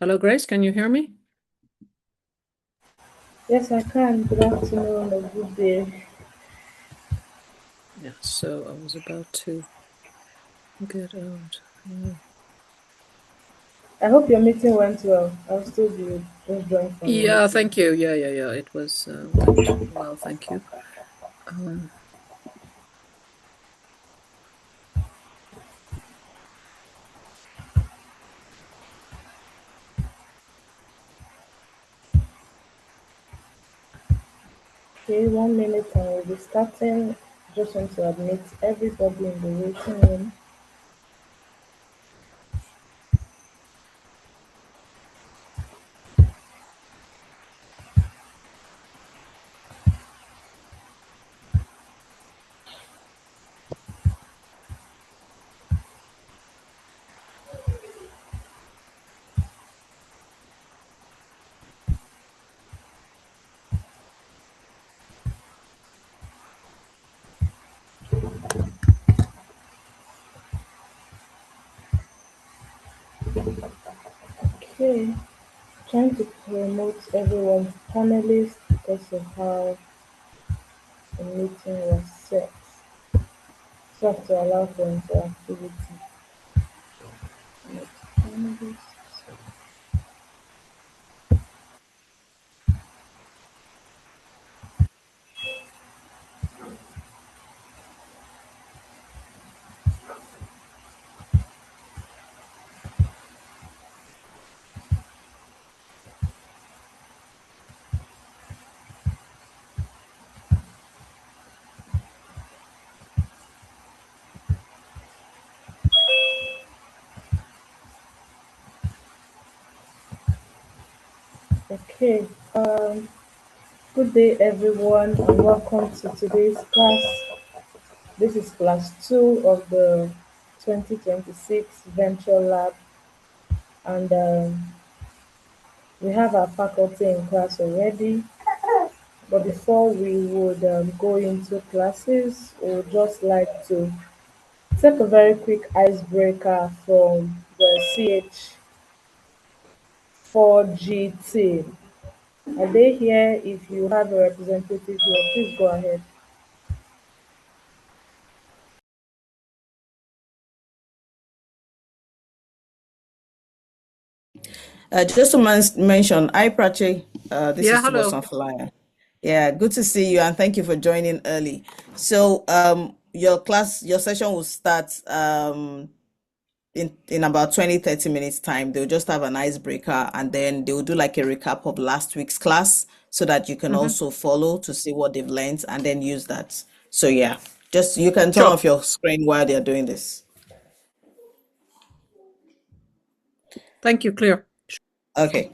Hello, Grace, can you hear me? Yes, I can. Good afternoon or good day. Yeah, so I was about to get out. I hope your meeting went well. I was told you just joined from a Yeah, meeting. thank you. Yeah. It was went well, thank you. Um, Okay, 1 minute and we'll be starting. Just want to admit everybody in the waiting room. Okay, trying to promote everyone's panelists because of how the meeting was set. So I have to allow for interactivity. Panelists. Okay, good day everyone and welcome to today's class. This is class 2 of the 2026 Venture Lab, and we have our faculty in class already. But before we would go into classes, we would just like to take a very quick icebreaker from the CH4G team. Are they here? If you have a representative here, please go ahead. Just to mention, hi Prachi, this yeah, is hello. Tubosan Flyer. Yeah, good to see you and thank you for joining early. So, your session will start in about 20-30 minutes time. They'll just have an icebreaker and then they will do like a recap of last week's class so that you can Hmm. also follow to see what they've learned and then use that. So yeah, just you can turn Sure. off your screen while they're doing this. Thank you, clear. Okay.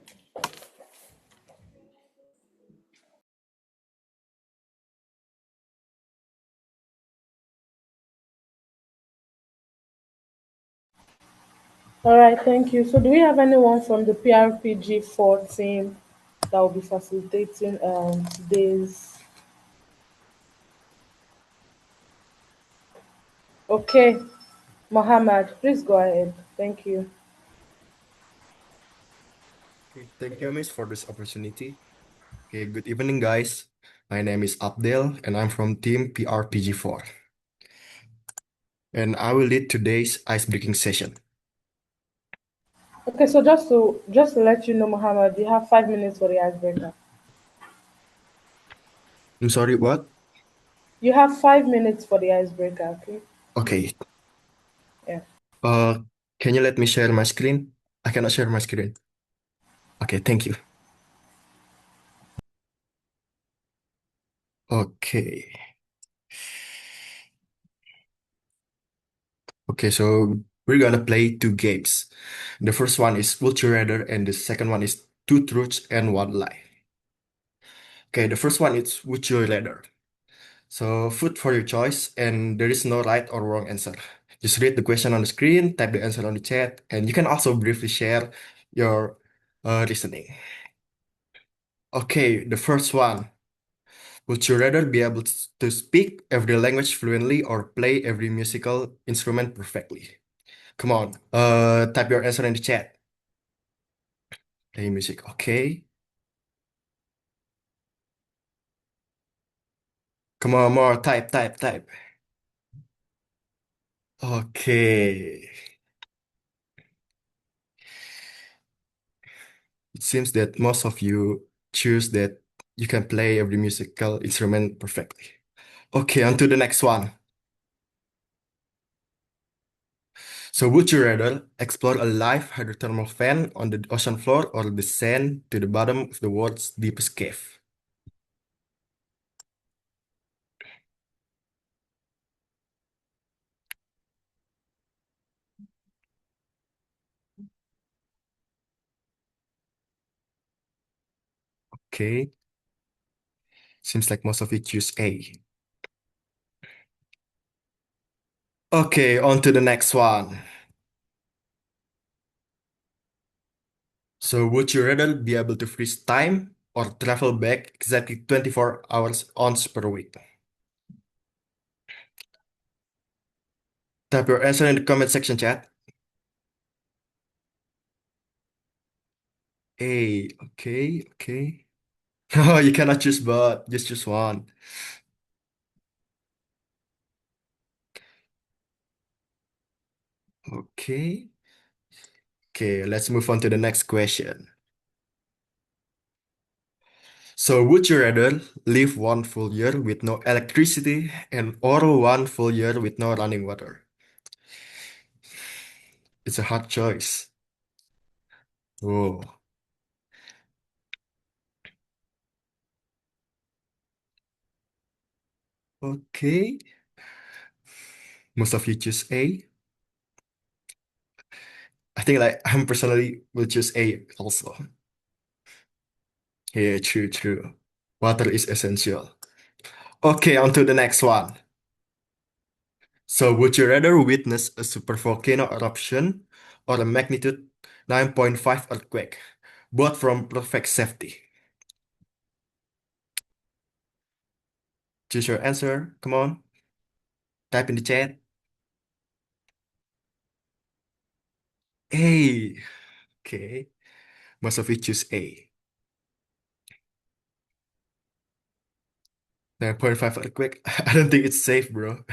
All right, thank you. So, do we have anyone from the PRPG4 team that will be facilitating today's? Okay, Mohammed, please go ahead. Thank you. Okay, thank you, Miss, for this opportunity. Okay, good evening, guys. My name is Abdel, and I'm from Team PRPG4. And I will lead today's ice-breaking session. Okay, so just to let you know, Mohammed, you have 5 minutes for the icebreaker. I'm sorry, what? You have 5 minutes for the icebreaker. Okay. Okay. Yeah. Uh, can you let me share my screen? I cannot share my screen. Okay, thank you. Okay. Okay, so we're gonna play two games. The first one is Would You Rather, and the second one is Two Truths and One Lie. Okay, the first one is Would You Rather. So, food for your choice, and there is no right or wrong answer. Just read the question on the screen, type the answer on the chat, and you can also briefly share your reasoning. Okay, the first one. Would you rather be able to speak every language fluently or play every musical instrument perfectly? Come on, type your answer in the chat. Play music. Okay. Come on, more. Type, type, type. Okay. It seems that most of you choose that you can play every musical instrument perfectly. Okay, on to the next one. So, would you rather explore a live hydrothermal fan on the ocean floor or descend to the bottom of the world's deepest cave? Okay, seems like most of you choose A. Okay, on to the next one. So, would you rather be able to freeze time or travel back exactly 24 hours once per week? Type your answer in the comment section, chat. A, okay, okay. No, you cannot choose both, just choose one. Okay. Okay, let's move on to the next question. So, would you rather live one full year with no electricity and or one full year with no running water? It's a hard choice. Oh, okay. Most of you choose A. I think like I'm personally will choose A also. Yeah, true, true. Water is essential. Okay, on to the next one. So, would you rather witness a super volcano eruption or a magnitude 9.5 earthquake, both from perfect safety? Choose your answer. Come on, type in the chat. A. Okay, most of you choose A. 9.5 earthquake. I don't think it's safe, bro.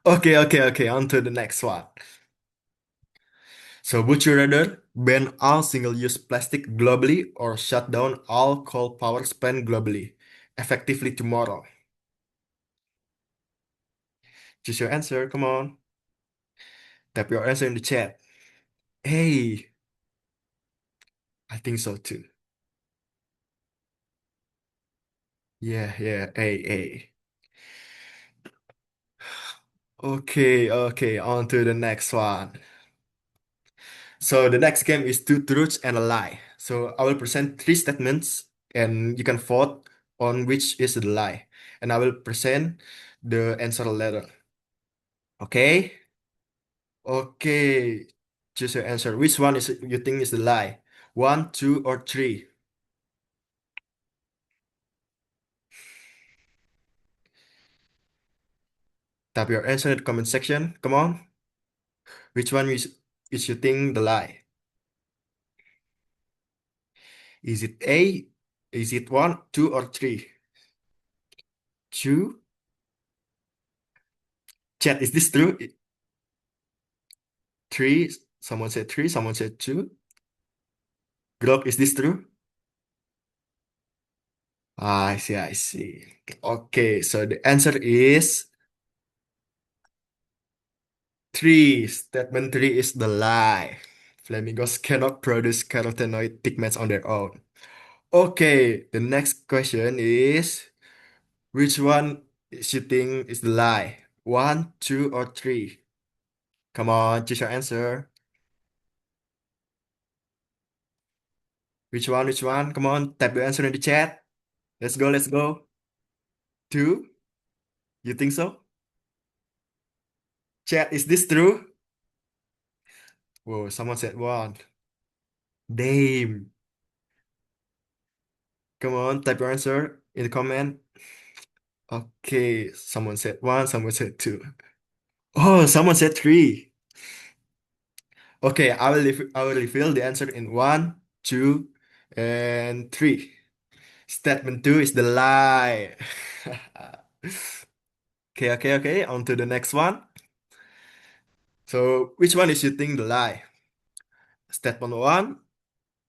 Okay, okay, okay. On to the next one. So, would you rather ban all single-use plastic globally or shut down all coal power plant globally, effectively tomorrow? Choose your answer. Come on. Type your answer in the chat. Hey, I think so too. Yeah, yeah. Hey, hey. Okay, okay. On to the next one. So the next game is two truths and a lie. So I will present three statements and you can vote on which is the lie. And I will present the answer later. Okay? Okay. Choose your answer. Which one is you think is the lie? One, two, or three? Type your answer in the comment section. Come on. Which one is you think the lie? Is it A? Is it one, two, or three? Two? Chat, is this true? Three? Someone said three, someone said two. Glock, is this true? Ah, I see, I see. Okay, so the answer is three. Statement three is the lie. Flamingos cannot produce carotenoid pigments on their own. Okay, the next question is which one is you think is the lie? One, two, or three? Come on, choose your answer. Which one? Which one? Come on, type the answer in the chat. Let's go, let's go. Two? You think so? Chat, is this true? Whoa, someone said one. Damn. Come on, type your answer in the comment. Okay, someone said one, someone said two. Oh, someone said three. Okay, I will reveal the answer in one, 2, and 3. Statement 2 is the lie. Okay. On to the next one. So, which one is you think the lie? Statement 1,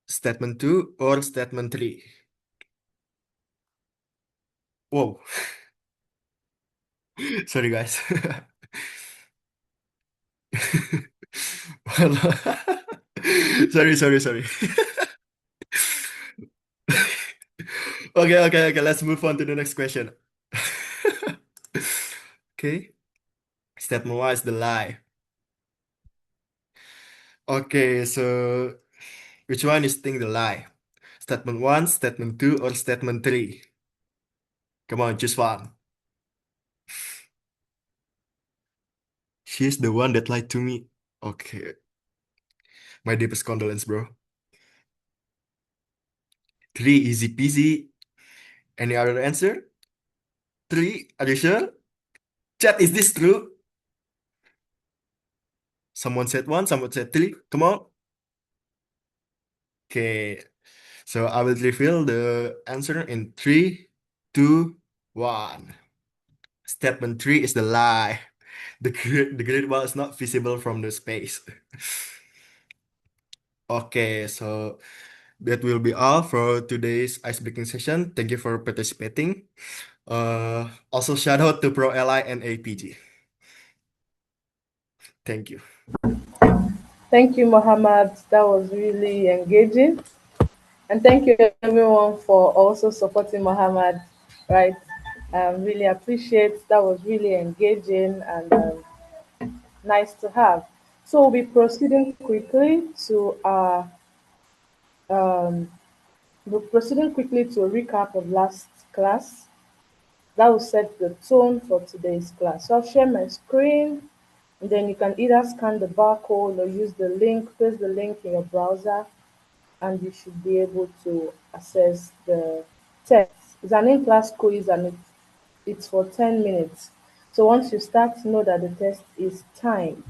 statement 2, or statement 3? Whoa. Sorry, guys. Well, sorry. Okay. Let's move on to the next question. Okay. Statement 1 is the lie. Okay, so which one is think the lie? Statement 1, statement 2, or statement 3? Come on, choose one. She's the one that lied to me. Okay. My deepest condolence, bro. 3, easy peasy. Any other answer? 3, are you sure? Chat, is this true? Someone said 1, someone said 3. Come on. Okay. So I will reveal the answer in 3, 2, 1. Statement 3 is the lie. The Great Wall is not visible from the space. Okay, so that will be all for today's ice breaking session. Thank you for participating. Also shout out to Pro Ally and APG. Thank you. Thank you, Mohammed. That was really engaging. And thank you, everyone, for also supporting Mohammed, right? Really appreciate that. Was really engaging and nice to have. So we'll be proceeding quickly to um, we'll proceeding quickly to a recap of last class. That will set the tone for today's class. So I'll share my screen, and then you can either scan the barcode or use the link, paste the link in your browser, and you should be able to access the test. It's an in-class quiz and it's for 10 minutes. So once you start, know that the test is timed.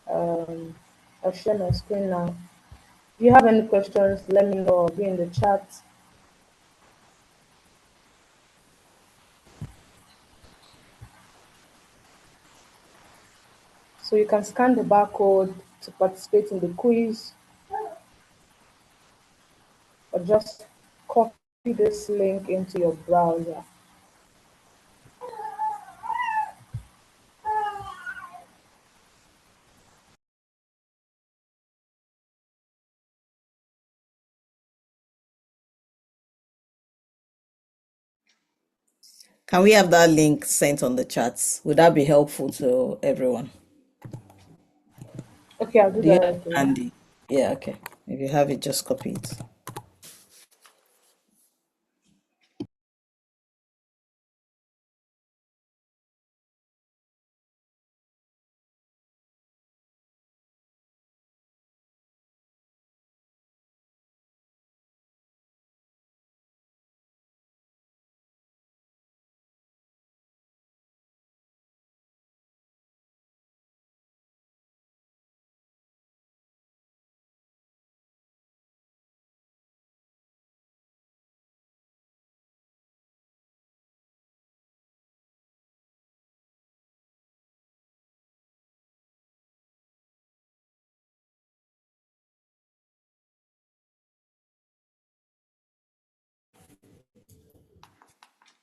Um, I'll share my screen now. If you have any questions, let me know or be in the chat. So you can scan the barcode to participate in the quiz or just copy this link into your browser. Can we have that link sent on the chats? Would that be helpful to everyone? Okay, I'll do Do you that have right it away. handy? Yeah, okay. If you have it, just copy it.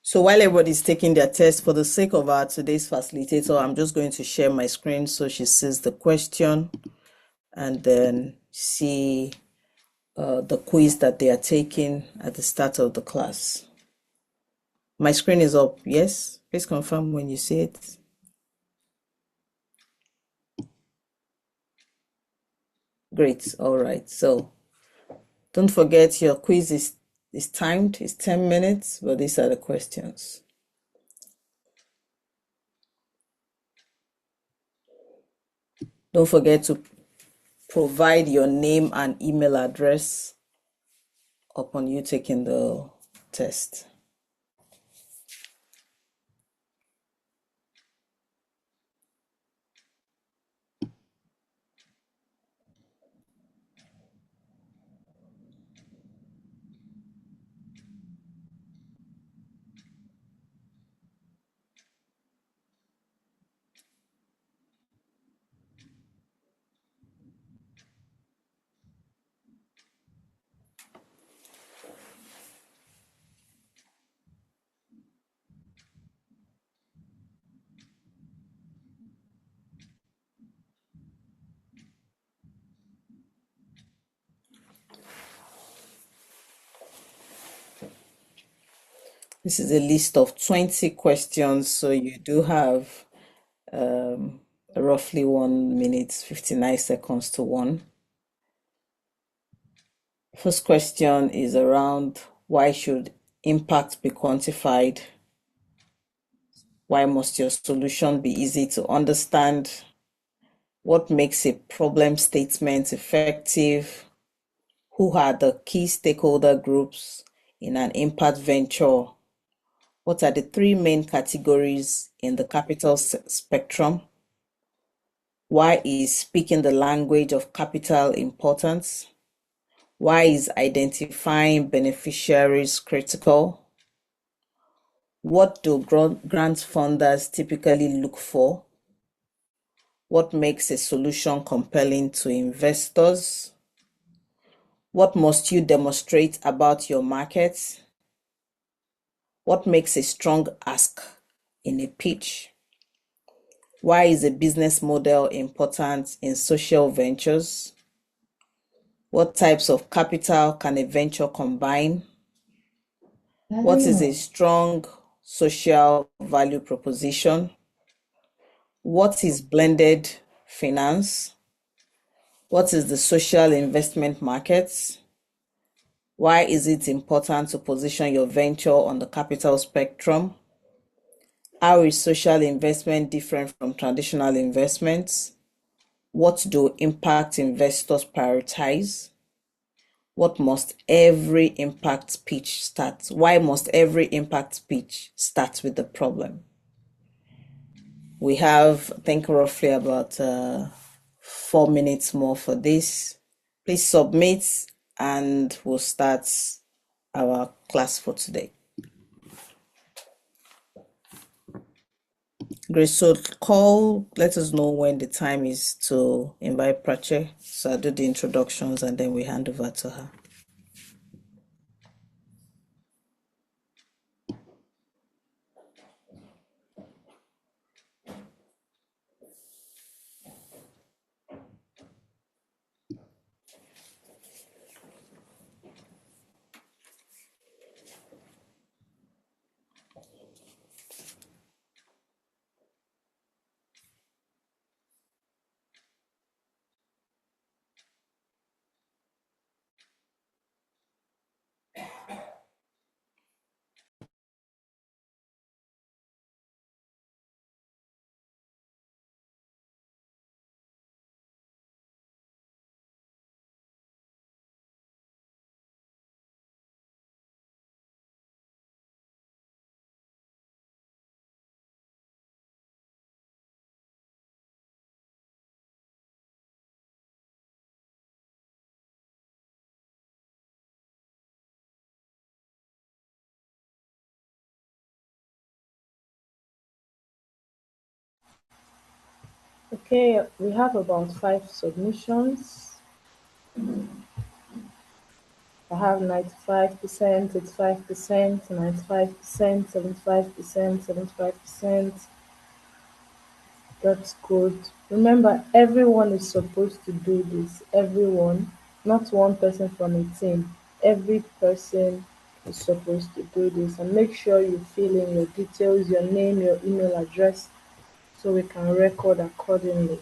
So while everybody's taking their test, for the sake of our today's facilitator, I'm just going to share my screen so she sees the question and then see the quiz that they are taking at the start of the class. My screen is up, yes? Please confirm when you see it. Great, all right. So don't forget your quiz is timed, it's 10 minutes, but these are the questions. Don't forget to provide your name and email address upon you taking the test. This is a list of 20 questions, so you do have roughly 1 minute, 59 seconds to one. First question is around why should impact be quantified? Why must your solution be easy to understand? What makes a problem statement effective? Who are the key stakeholder groups in an impact venture? What are the three main categories in the capital spectrum? Why is speaking the language of capital important? Why is identifying beneficiaries critical? What do grant funders typically look for? What makes a solution compelling to investors? What must you demonstrate about your market? What makes a strong ask in a pitch? Why is a business model important in social ventures? What types of capital can a venture combine? What is a strong social value proposition? What is blended finance? What is the social investment market? Why is it important to position your venture on the capital spectrum? How is social investment different from traditional investments? What do impact investors prioritize? What must every impact pitch start? Why must every impact pitch start with the problem? We have, I think, roughly about 4 minutes more for this. Please submit and we'll start our class for today. Grace, so let us know when the time is to invite Prache. So I'll do the introductions and then we hand over to her. Okay, we have about 5 submissions. I have 95%, 85%, 95%, 75%, 75%. That's good. Remember, everyone is supposed to do this. Everyone, not one person from a team. Every person is supposed to do this. And make sure you fill in your details, your name, your email address, so we can record accordingly.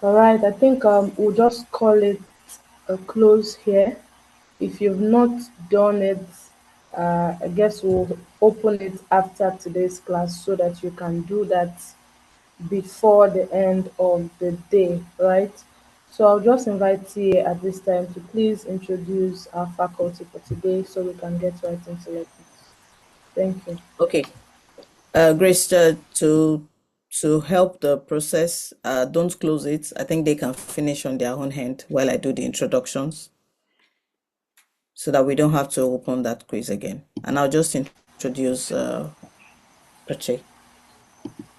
All right, I think we'll just call it a close here. If you've not done it, I guess we'll open it after today's class so that you can do that before the end of the day, right? So I'll just invite Tia at this time to please introduce our faculty for today so we can get right into lessons. Thank you. Okay. Grace, to help the process, don't close it. I think they can finish on their own hand while I do the introductions so that we don't have to open that quiz again. And I'll just introduce Prache.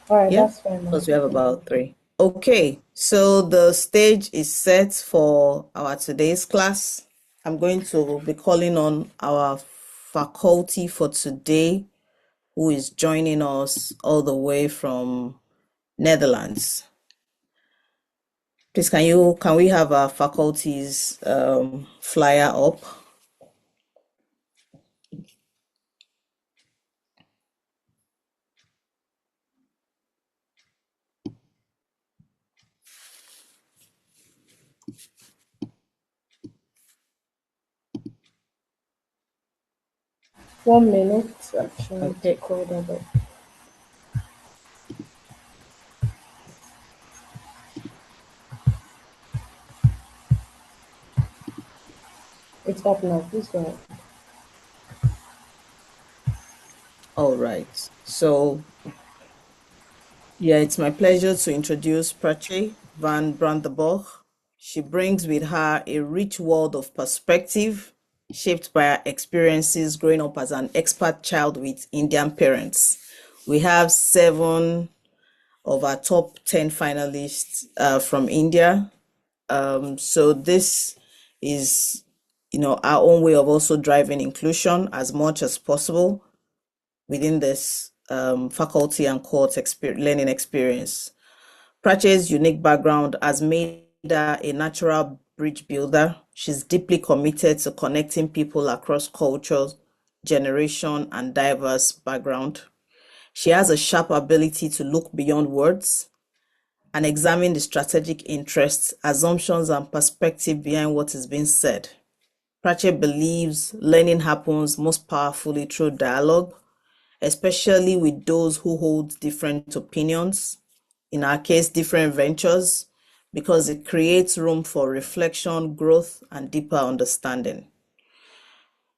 All right, Yeah, that's fine. because we have about 3. Okay, so the stage is set for our today's class. I'm going to be calling on our faculty for today, who is joining us all the way from Netherlands. Please, can we have our faculty's flyer up? One minute, actually, to Okay. call that up. It's up now. Please go ahead. All right. So, yeah, it's my pleasure to introduce Prache van Brandenburg. She brings with her a rich world of perspective shaped by her experiences growing up as an expat child with Indian parents. We have 7 of our top 10 finalists from India. So this is, our own way of also driving inclusion as much as possible within this faculty and course learning experience. Prache's unique background has made her a natural bridge builder. She's deeply committed to connecting people across cultures, generation, and diverse background. She has a sharp ability to look beyond words and examine the strategic interests, assumptions, and perspective behind what is being said. Prache believes learning happens most powerfully through dialogue, especially with those who hold different opinions, in our case, different ventures, because it creates room for reflection, growth, and deeper understanding.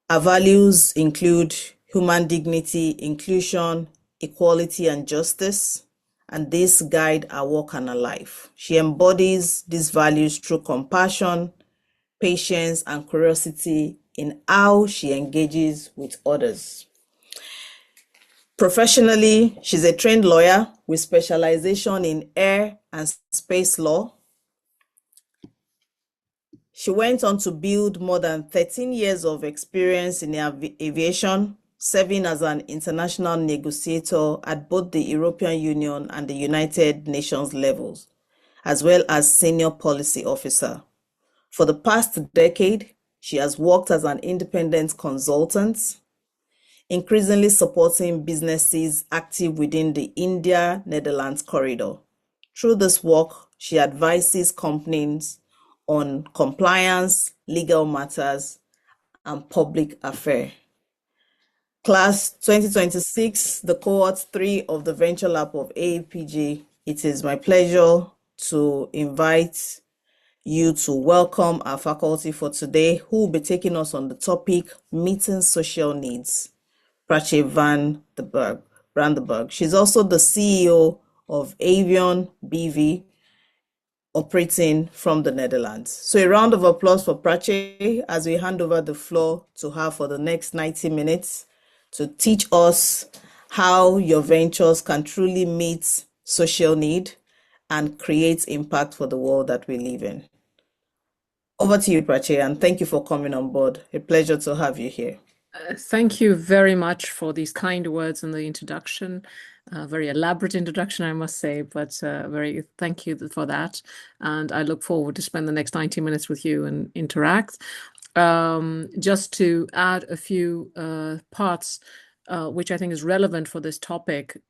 Our values include human dignity, inclusion, equality, and justice, and this guide our work and our life. She embodies these values through compassion, patience, and curiosity in how she engages with others. Professionally, she's a trained lawyer with specialization in air and space law. She went on to build more than 13 years of experience in aviation, serving as an international negotiator at both the European Union and the United Nations levels, as well as senior policy officer. For the past decade, she has worked as an independent consultant, increasingly supporting businesses active within the India-Netherlands corridor. Through this work, she advises companies on compliance, legal matters, and public affairs. Class 2026, the cohort 3 of the Venture Lab of AAPG. It is my pleasure to invite you to welcome our faculty for today, who will be taking us on the topic Meeting Social Needs. Prache van Brandenburg. She's also the CEO of Avion BV, operating from the Netherlands. So a round of applause for Prache as we hand over the floor to her for the next 90 minutes to teach us how your ventures can truly meet social need and create impact for the world that we live in. Over to you, Prache, and thank you for coming on board. A pleasure to have you here. Thank you very much for these kind words in the introduction. Very elaborate introduction, I must say, but thank you for that. And I look forward to spend the next 90 minutes with you and interact. Just to add a few parts, which I think is relevant for this topic.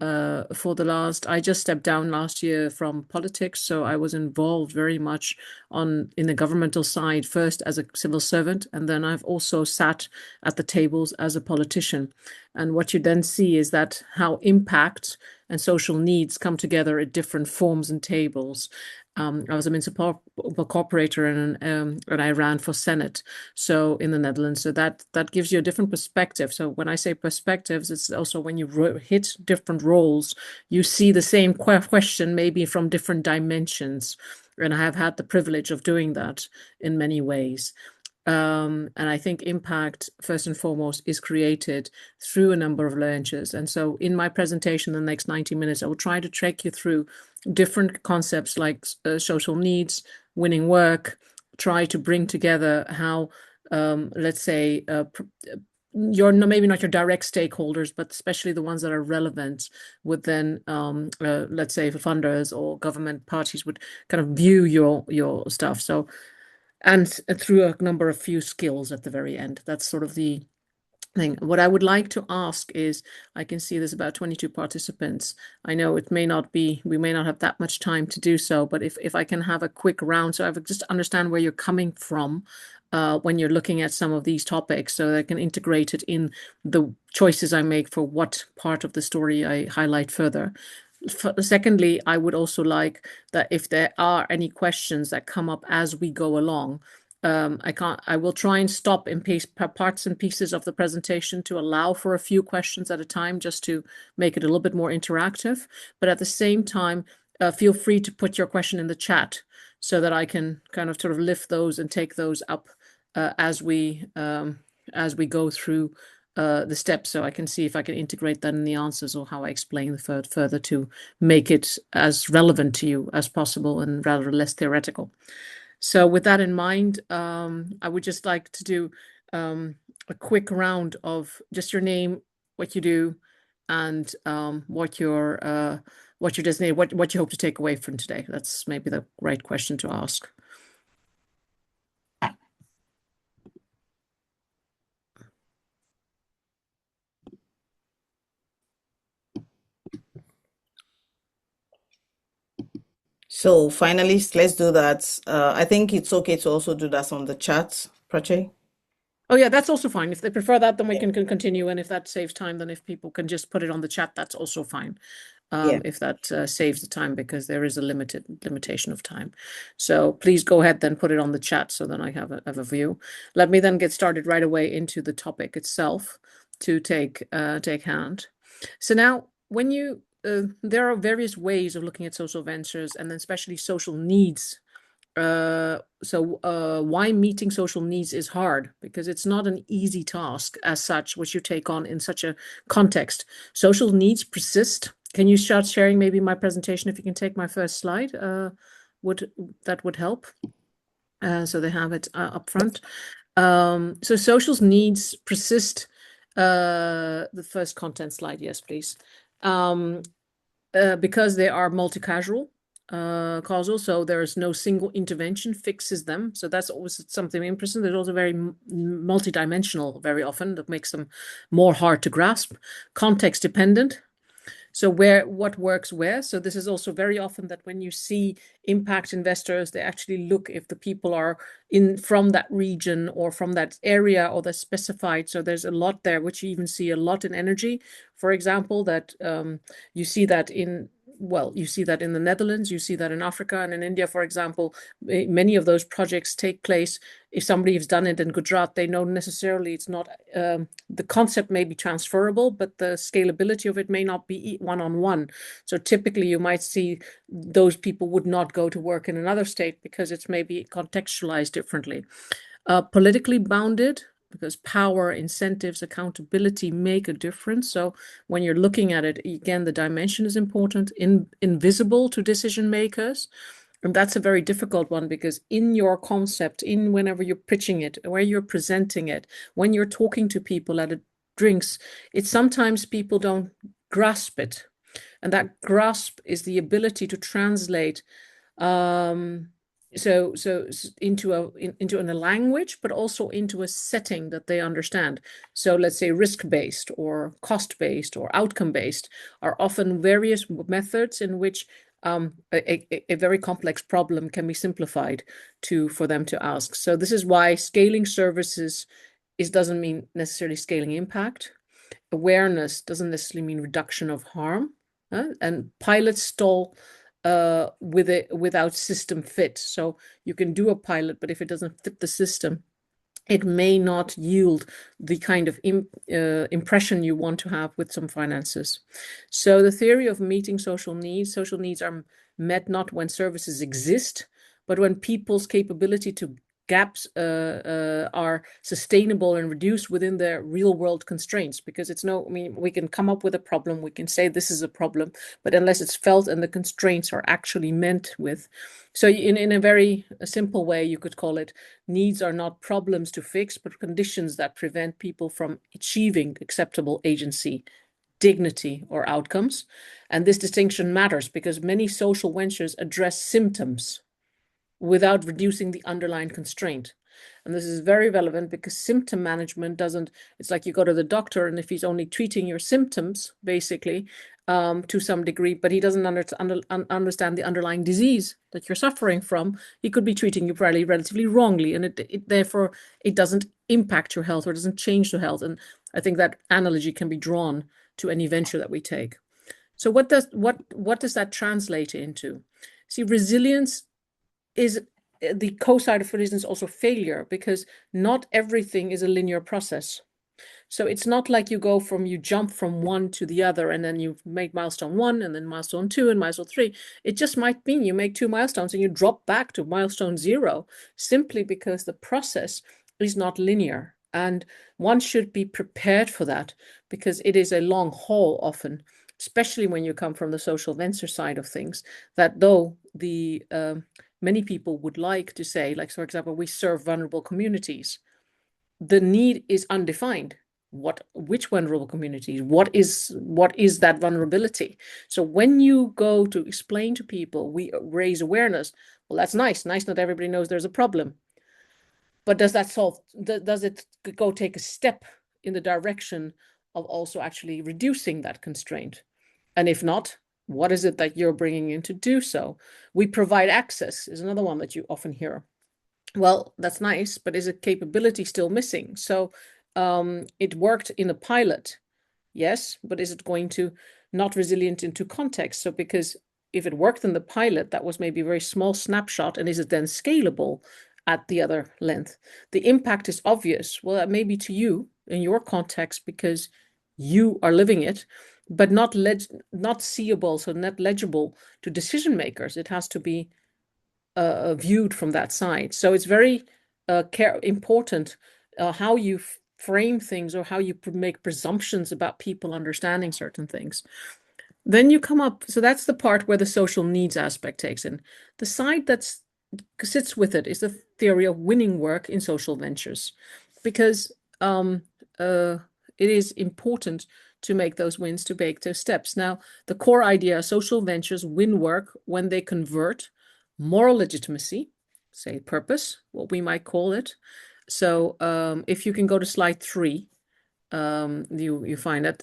I just stepped down last year from politics, so I was involved very much in the governmental side, first as a civil servant, and then I've also sat at the tables as a politician. And what you then see is that how impact and social needs come together at different forms and tables. I was a municipal corporator and I ran for Senate, so in the Netherlands. So that gives you a different perspective. So when I say perspectives, it's also when you hit different roles, you see the same question maybe from different dimensions. And I have had the privilege of doing that in many ways. And I think impact, first and foremost, is created through a number of ventures. And so in my presentation, the next 90 minutes, I will try to take you through different concepts like social needs, winning work, try to bring together how, let's say, maybe not your direct stakeholders, but especially the ones that are relevant would then, let's say, funders or government parties would kind of view your stuff. So, and through a number of few skills at the very end. That's sort of the thing. What I would like to ask is, I can see there's about 22 participants. I know it may not be, we may not have that much time to do so, but if I can have a quick round, so I would just understand where you're coming from when you're looking at some of these topics, so that I can integrate it in the choices I make for what part of the story I highlight further. Secondly, I would also like that if there are any questions that come up as we go along, I will try and stop in parts and pieces of the presentation to allow for a few questions at a time, just to make it a little bit more interactive. But at the same time, feel free to put your question in the chat so that I can kind of sort of lift those and take those up as we go through the steps, so I can see if I can integrate that in the answers or how I explain the further to make it as relevant to you as possible and rather less theoretical. So with that in mind, I would just like to do a quick round of just your name, what you do, and what you're designated, what you hope to take away from today. That's maybe the right question to ask. So finalists, let's do that. I think it's okay to also do that on the chat, Prachi. Oh yeah, that's also fine. If they prefer that, then we can continue. And if that saves time, then if people can just put it on the chat, that's also fine. If that saves the time, because there is a limitation of time. So please go ahead, then put it on the chat so then I have a view. Let me then get started right away into the topic itself to take hand. So now, when you there are various ways of looking at social ventures, and then especially social needs. Why meeting social needs is hard, because it's not an easy task as such, which you take on in such a context. Social needs persist. Can you start sharing maybe my presentation? If you can take my first slide, would help. So they have it up front. So social needs persist. The first content slide, yes, please. Because they are multi-causal, so there is no single intervention fixes them. So that's always something interesting. They're also very multidimensional very often, that makes them more hard to grasp. Context dependent. So what works where. So this is also very often that when you see impact investors, they actually look if the people are from that region or from that area, or they're specified. So there's a lot there, which you even see a lot in energy, for example, that you see that in the Netherlands, you see that in Africa, and in India, for example. Many of those projects take place. If somebody has done it in Gujarat, they know necessarily it's not, the concept may be transferable, but the scalability of it may not be one-on-one. So typically you might see those people would not go to work in another state because it's maybe contextualized differently. Politically bounded, because power, incentives, accountability make a difference. So when you're looking at it, again, the dimension is important. Invisible to decision makers. And that's a very difficult one, because in your concept, whenever you're pitching it, where you're presenting it, when you're talking to people at drinks, it's sometimes people don't grasp it. And that grasp is the ability to translate into a language, but also into a setting that they understand. So let's say risk-based or cost-based or outcome-based are often various methods in which a very complex problem can be simplified for them to ask. So this is why scaling services doesn't mean necessarily scaling impact. Awareness doesn't necessarily mean reduction of harm. And pilots stall without system fit. So you can do a pilot, but if it doesn't fit the system, it may not yield the kind of impression you want to have with some finances. So the theory of meeting social needs are met not when services exist, but when people's capability to gaps are sustainable and reduced within the real world constraints. Because it's no, I mean, we can come up with a problem, we can say this is a problem, but unless it's felt and the constraints are actually meant with. So in a very simple way, you could call it, needs are not problems to fix, but conditions that prevent people from achieving acceptable agency, dignity, or outcomes. And this distinction matters because many social ventures address symptoms without reducing the underlying constraint. And this is very relevant because symptom management doesn't, it's like you go to the doctor and if he's only treating your symptoms, basically, to some degree, but he doesn't understand the underlying disease that you're suffering from, he could be treating you probably relatively wrongly. And therefore, it doesn't impact your health or doesn't change your health. And I think that analogy can be drawn to any venture that we take. So what does that translate into? See, resilience is the co-side of resilience also failure, because not everything is a linear process. So it's not like you jump from one to the other and then you make milestone 1 and then milestone 2 and milestone 3. It just might mean you make 2 milestones and you drop back to milestone 0, simply because the process is not linear. And one should be prepared for that, because it is a long haul often, especially when you come from the social venture side of things, that though the many people would like to say, like, for example, we serve vulnerable communities, the need is undefined. Which vulnerable communities? What is that vulnerability? So when you go to explain to people, we raise awareness, well, that's nice. Not everybody knows there's a problem. But does that solve, does it go take a step in the direction of also actually reducing that constraint? And if not, what is it that you're bringing in to do so? We provide access is another one that you often hear. Well, that's nice, but is a capability still missing? So it worked in a pilot, yes, but is it going to not resilient into context? So because if it worked in the pilot, that was maybe a very small snapshot, and is it then scalable at the other length? The impact is obvious. Well, that may be to you in your context because you are living it, but not seeable, so not legible to decision makers. It has to be viewed from that side. So it's very important how you frame things or how you make presumptions about people understanding certain things. Then you come up, so that's the part where the social needs aspect takes in. The side that sits with it is the theory of winning work in social ventures, because it is important to make those wins, to make those steps. Now, the core idea, social ventures win work when they convert moral legitimacy, say purpose, what we might call it. So if you can go to slide 3, you find that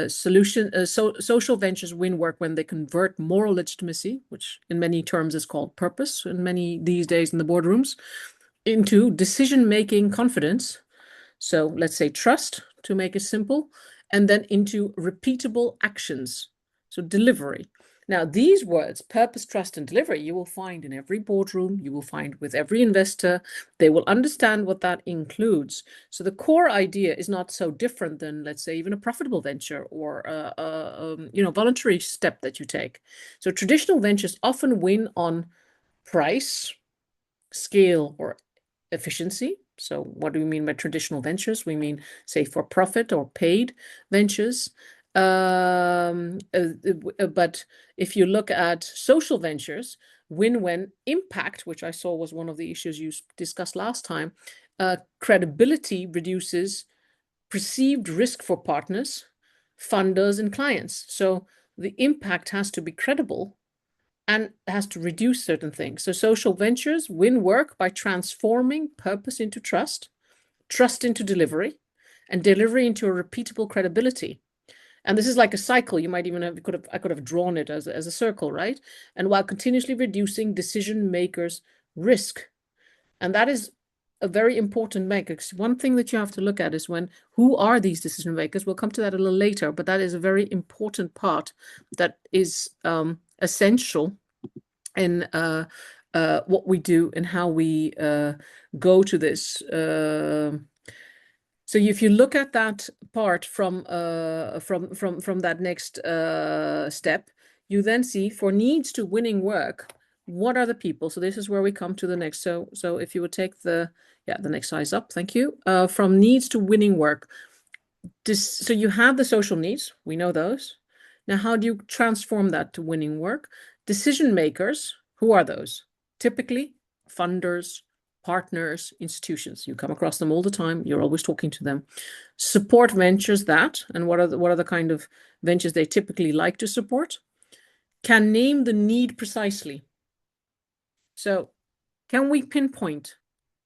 social ventures win work when they convert moral legitimacy, which in many terms is called purpose, and many these days in the boardrooms, into decision-making confidence. So let's say trust, to make it simple, and then into repeatable actions, so delivery. Now, these words, purpose, trust, and delivery, you will find in every boardroom, you will find with every investor. They will understand what that includes. So the core idea is not so different than, let's say, even a profitable venture or a voluntary step that you take. So traditional ventures often win on price, scale, or efficiency. So what do we mean by traditional ventures? We mean, say, for profit or paid ventures. But if you look at social ventures, win when impact, which I saw was one of the issues you discussed last time, credibility reduces perceived risk for partners, funders, and clients. So the impact has to be credible and has to reduce certain things. So social ventures win work by transforming purpose into trust into delivery, and delivery into a repeatable credibility. And this is like a cycle. You might even I could have drawn it as a circle, right? And while continuously reducing decision makers' risk. And that is a very important maker. One thing that you have to look at is who are these decision makers? We'll come to that a little later, but that is a very important part that is essential in what we do and how we go to this. So if you look at that part from that next step, you then see for needs to winning work, what are the people? So this is where we come to the next. So if you would take the next size up, thank you. From needs to winning work. So you have the social needs, we know those. Now, how do you transform that to winning work? Decision makers, who are those? Typically, funders, partners, institutions. You come across them all the time. You're always talking to them. Support ventures that, and what are the kind of ventures they typically like to support? Can name the need precisely. So, can we pinpoint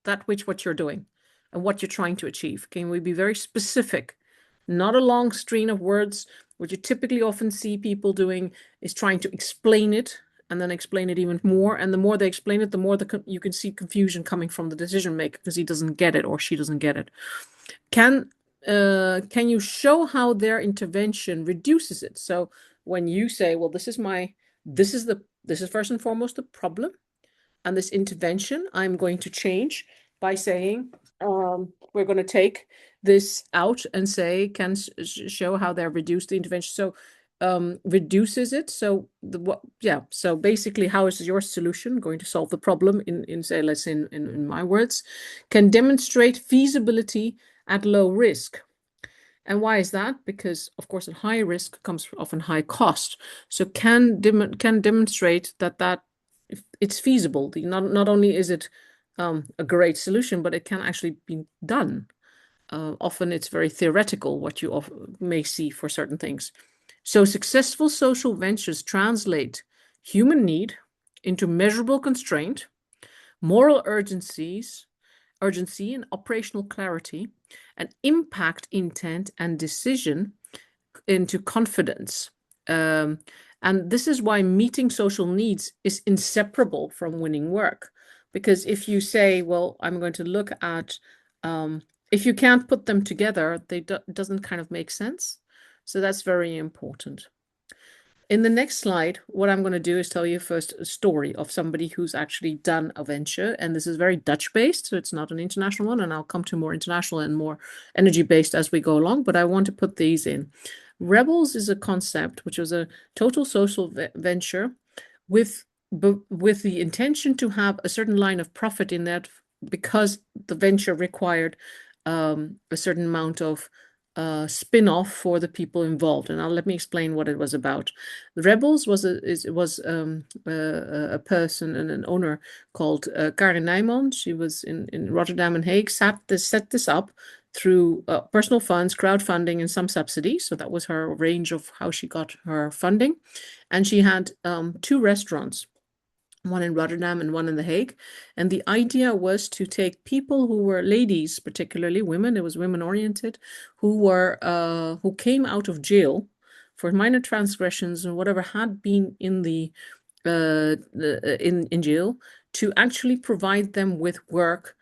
what you're doing and what you're trying to achieve? Can we be very specific? Not a long string of words. What you typically often see people doing is trying to explain it and then explain it even more. And the more they explain it, the more you can see confusion coming from the decision maker because he doesn't get it or she doesn't get it. Can you show how their intervention reduces it? So when you say, well, this is first and foremost the problem, and this intervention I'm going to change by saying we're going to take this out and say show how they're reduced the intervention. So reduces it. So so basically, how is your solution going to solve the problem in say, let's say in my words, can demonstrate feasibility at low risk. And why is that? Because of course, at high risk comes often high cost. So can demonstrate that it's feasible. Not only is it a great solution, but it can actually be done. Often it's very theoretical what you may see for certain things. So successful social ventures translate human need into measurable constraint, moral urgency and operational clarity, and impact intent and decision into confidence. And this is why meeting social needs is inseparable from winning work. Because if you say, well, I'm going to look at, if you can't put them together, it doesn't kind of make sense. So that's very important. In the next slide, what I'm going to do is tell you first a story of somebody who's actually done a venture. And this is very Dutch-based, so it's not an international one. And I'll come to more international and more energy-based as we go along. But I want to put these in. Rebels is a concept, which was a total social venture with the intention to have a certain line of profit in that because the venture required a certain amount of spin-off for the people involved. And let me explain what it was about. The Rebels was a person and an owner called Karin Nijman. She was in Rotterdam and Hague, set this up through personal funds, crowdfunding, and some subsidies. So that was her range of how she got her funding. And she had 2 restaurants, one in Rotterdam and one in The Hague. And the idea was to take people who were ladies, particularly women, it was women oriented, who came out of jail for minor transgressions and whatever had been in in jail, to actually provide them with work,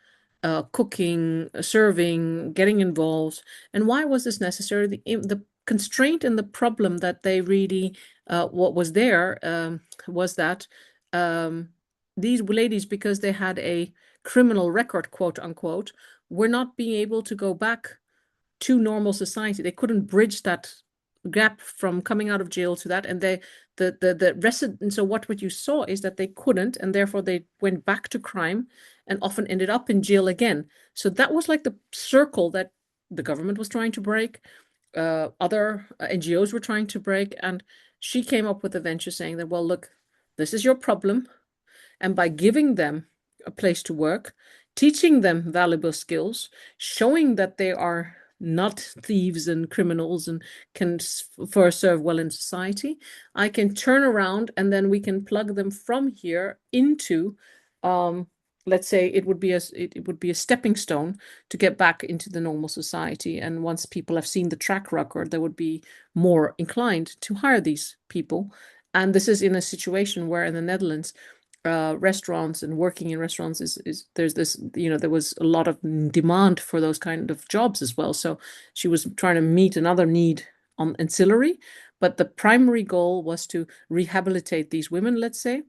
cooking, serving, getting involved. And why was this necessary? The constraint and the problem that they really what was there was that these ladies, because they had a criminal record, quote unquote, were not being able to go back to normal society. They couldn't bridge that gap from coming out of jail to that. And so what you saw is that they couldn't, and therefore they went back to crime and often ended up in jail again. So that was like the circle that the government was trying to break, other NGOs were trying to break. And she came up with a venture saying that, well, look, this is your problem. And by giving them a place to work, teaching them valuable skills, showing that they are not thieves and criminals and can serve well in society, I can turn around and then we can plug them from here into, let's say it would be a stepping stone to get back into the normal society. And once people have seen the track record, they would be more inclined to hire these people. And this is in a situation where in the Netherlands, restaurants and working in restaurants there's this, there was a lot of demand for those kind of jobs as well. So she was trying to meet another need on ancillary, but the primary goal was to rehabilitate these women, let's say.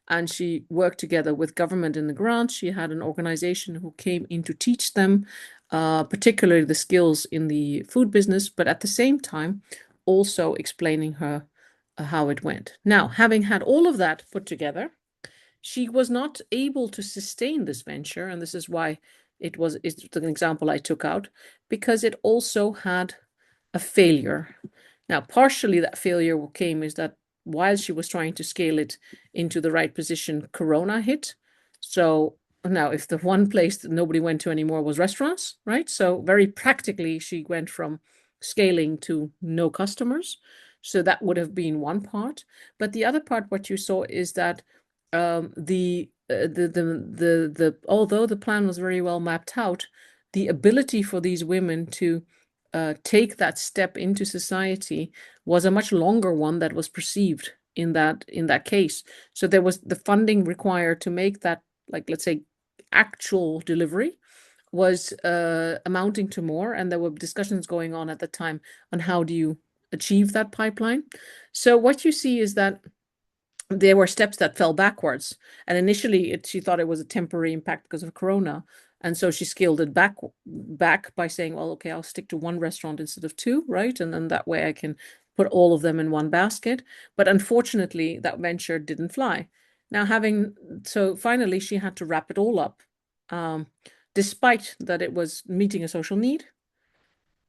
And she worked together with government in the grant. She had an organization who came in to teach them, particularly the skills in the food business, but at the same time also explaining her how it went. Now, having had all of that put together, she was not able to sustain this venture, and this is why it's an example I took out, because it also had a failure. Now, partially that failure came is that while she was trying to scale it into the right position, Corona hit. So now, if the one place that nobody went to anymore was restaurants, right? So very practically, she went from scaling to no customers. So that would have been one part. But the other part, what you saw is that although the plan was very well mapped out, the ability for these women to take that step into society was a much longer one that was perceived in that case. So there was the funding required to make that, like, let's say, actual delivery was amounting to more, and there were discussions going on at the time on how do you achieve that pipeline. So what you see is that there were steps that fell backwards, and initially she thought it was a temporary impact because of Corona, and so she scaled it back by saying, well, okay, I'll stick to one restaurant instead of two, right? And then that way I can put all of them in one basket. But unfortunately, that venture didn't fly. Now, so finally she had to wrap it all up, despite that it was meeting a social need.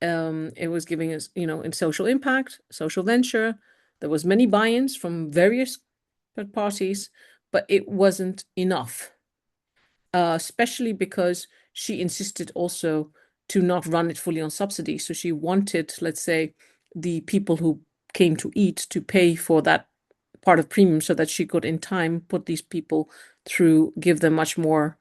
It was giving us, in social impact, social venture. There was many buy-ins from various parties, but it wasn't enough, especially because she insisted also to not run it fully on subsidy. So she wanted, let's say, the people who came to eat to pay for that part of premium so that she could in time put these people through, give them much more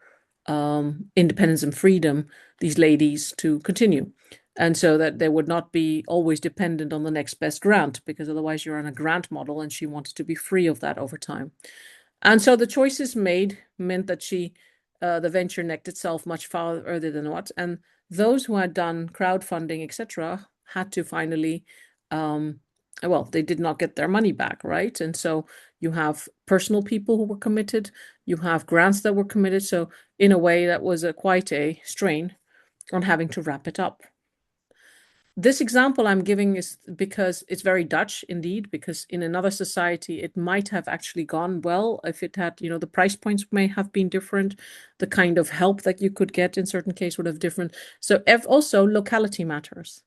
independence and freedom, these ladies, to continue. And so that they would not be always dependent on the next best grant, because otherwise you're on a grant model, and she wanted to be free of that over time. And so the choices made meant that the venture necked itself much farther than what. And those who had done crowdfunding, etc., had to finally, well, they did not get their money back, right? And so you have personal people who were committed, you have grants that were committed. So in a way, that was quite a strain on having to wrap it up. This example I'm giving is because it's very Dutch indeed, because in another society, it might have actually gone well if it had, the price points may have been different. The kind of help that you could get in certain cases would have different. So also locality matters.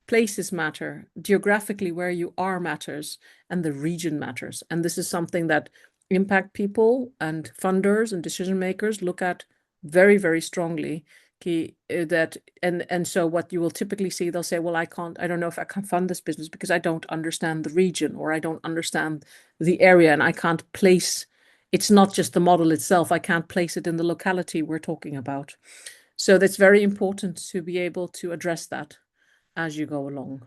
Places matter. Geographically, where you are matters, and the region matters. And this is something that impact people and funders and decision makers look at very, very strongly. So what you will typically see, they'll say, well, I don't know if I can fund this business because I don't understand the region, or I don't understand the area, and I can't place, it's not just the model itself, I can't place it in the locality we're talking about. So that's very important to be able to address that as you go along.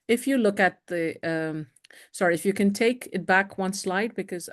If you look at if you can take it back one slide, because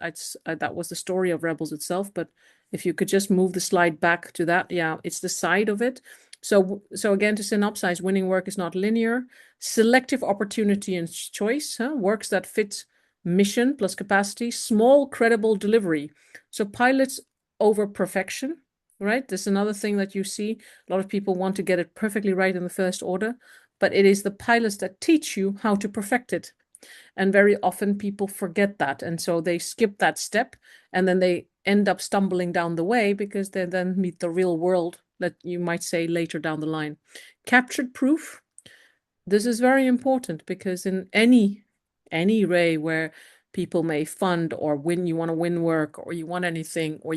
that was the story of Rebels itself, but if you could just move the slide back to that, yeah, it's the side of it. So again, to synopsize, winning work is not linear. Selective opportunity and choice, works that fit mission plus capacity, small credible delivery. So pilots over perfection, right? This is another thing that you see. A lot of people want to get it perfectly right in the first order, but it is the pilots that teach you how to perfect it. And very often people forget that. And so they skip that step, and then they end up stumbling down the way because they then meet the real world, that you might say, later down the line. Captured proof. This is very important, because in any way where people may fund or win, you want to win work, or you want anything, or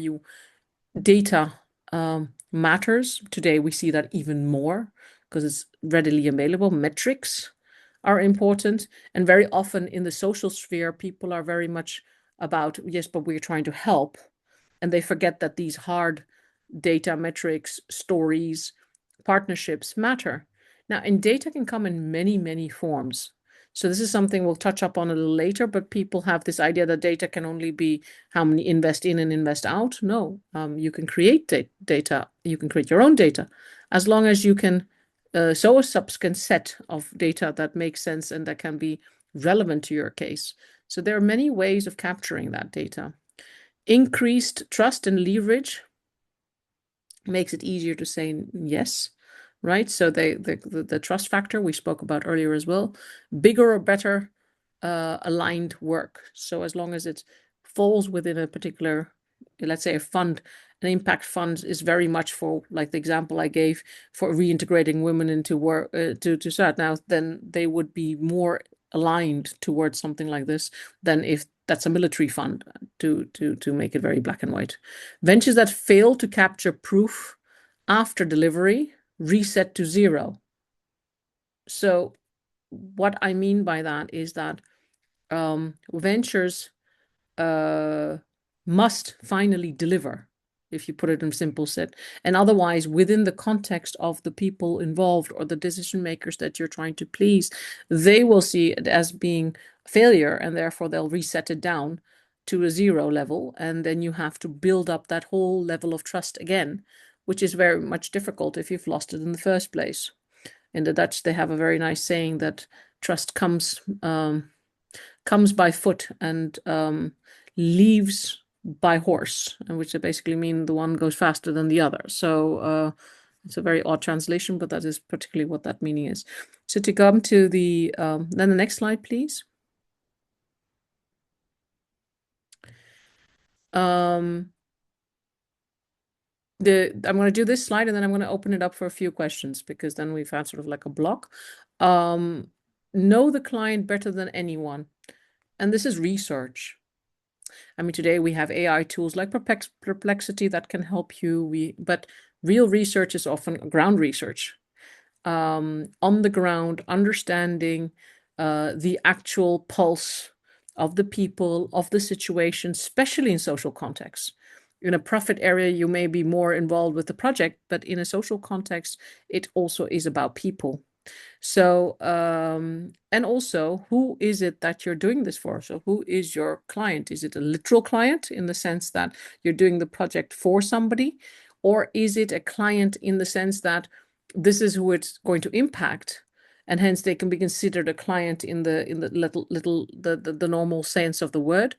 data matters. Today we see that even more because it's readily available. Metrics are important, and very often in the social sphere, people are very much about, yes, but we're trying to help, and they forget that these hard data metrics, stories, partnerships matter. Now, and data can come in many, many forms. So this is something we'll touch up on a little later, but people have this idea that data can only be how many invest in and invest out. No, you can create data. You can create your own data, as long as you can show a subsequent set of data that makes sense and that can be relevant to your case. So there are many ways of capturing that data. Increased trust and leverage makes it easier to say yes, right? So the trust factor we spoke about earlier as well. Bigger or better aligned work. So as long as it falls within a particular let's say a fund, an impact fund is very much for, like the example I gave, for reintegrating women into work, to start now, then they would be more aligned towards something like this than if that's a military fund, to make it very black and white. Ventures that fail to capture proof after delivery reset to zero. So what I mean by that is that ventures must finally deliver, if you put it in simple set. And otherwise, within the context of the people involved or the decision makers that you're trying to please, they will see it as being failure, and therefore they'll reset it down to a zero level. And then you have to build up that whole level of trust again, which is very much difficult if you've lost it in the first place. In the Dutch, they have a very nice saying that trust comes by foot and leaves by horse, which basically mean the one goes faster than the other. So it's a very odd translation, but that is particularly what that meaning is. So to come to the then the next slide, please. I'm going to do this slide, and then I'm going to open it up for a few questions, because then we've had sort of like a block. Know the client better than anyone. And this is research. I mean, today we have AI tools like Perplexity that can help you. But real research is often ground research, on the ground, understanding the actual pulse of the people, of the situation, especially in social contexts. In a profit area, you may be more involved with the project, but in a social context, it also is about people. So, and also, who is it that you're doing this for? So who is your client? Is it a literal client in the sense that you're doing the project for somebody? Or is it a client in the sense that this is who it's going to impact, and hence they can be considered a client in the the normal sense of the word?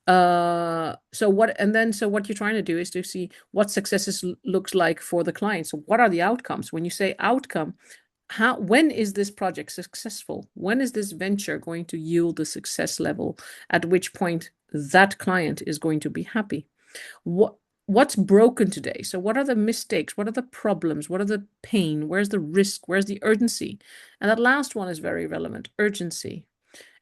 So what you're trying to do is to see what successes looks like for the client. So what are the outcomes? When you say outcome, when is this project successful? When is this venture going to yield a success level at which point that client is going to be happy? What's broken today? So what are the mistakes? What are the problems? What are the pain? Where's the risk? Where's the urgency? And that last one is very relevant, urgency.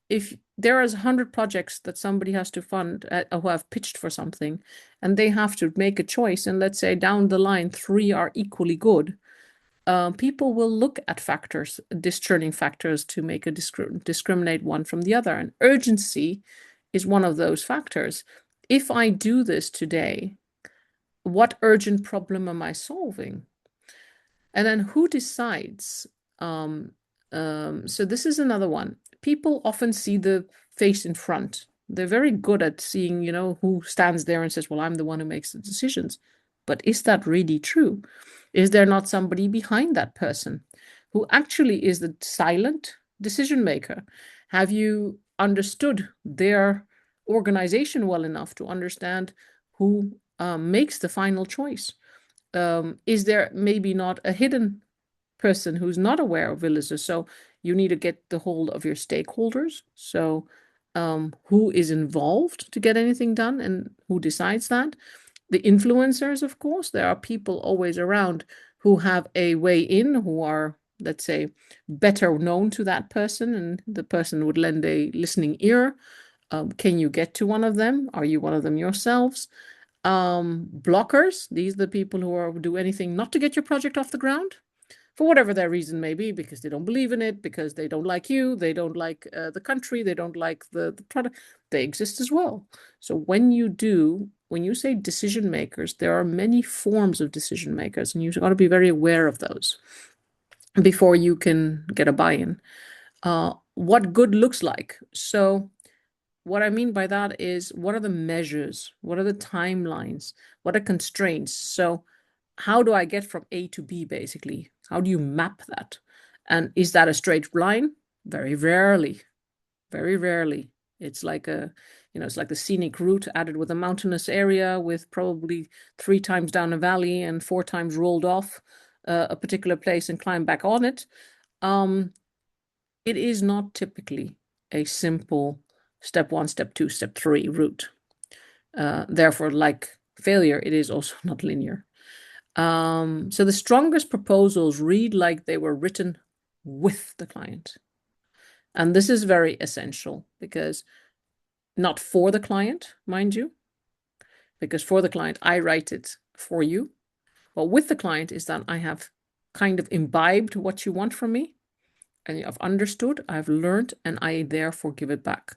If there is 100 projects that somebody has to fund who have pitched for something, and they have to make a choice, and let's say down the line 3 are equally good, people will look at factors, discerning factors, to make a discriminate one from the other. And urgency is one of those factors. If I do this today, what urgent problem am I solving? And then who decides? So this is another one. People often see the face in front. They're very good at seeing, who stands there and says, well, I'm the one who makes the decisions. But is that really true? Is there not somebody behind that person who actually is the silent decision maker? Have you understood their organization well enough to understand who makes the final choice? Is there maybe not a hidden person who's not aware of Willis? So you need to get the hold of your stakeholders. So who is involved to get anything done, and who decides that? The influencers, of course, there are people always around who have a way in, who are, let's say, better known to that person, and the person would lend a listening ear. Can you get to one of them? Are you one of them yourselves? Blockers, these are the people who do anything not to get your project off the ground, for whatever their reason may be, because they don't believe in it, because they don't like you, they don't like the country, they don't like the product. They exist as well. So when you say decision makers, there are many forms of decision makers, and you've got to be very aware of those before you can get a buy-in. What good looks like. So what I mean by that is, what are the measures? What are the timelines? What are constraints? So how do I get from A to B, basically? How do you map that? And is that a straight line? Very rarely. Very rarely. It's like it's like the scenic route added with a mountainous area, with probably 3 times down a valley and 4 times rolled off a particular place and climbed back on it. It is not typically a simple step 1, step 2, step 3 route. Therefore, like failure, it is also not linear. So the strongest proposals read like they were written with the client. And this is very essential because not for the client, mind you, because for the client, I write it for you. But with the client is that I have kind of imbibed what you want from me, and I've understood, I've learned, and I therefore give it back.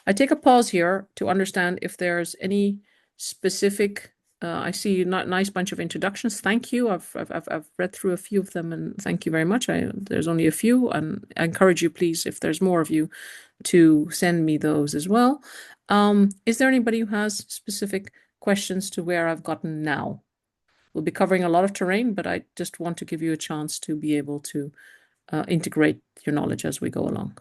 I take a pause here to understand if there's any specific. I see a nice bunch of introductions. Thank you. I've read through a few of them, and thank you very much. There's only a few, and I encourage you, please, if there's more of you, to send me those as well. Is there anybody who has specific questions to where I've gotten now? We'll be covering a lot of terrain, but I just want to give you a chance to be able to integrate your knowledge as we go along.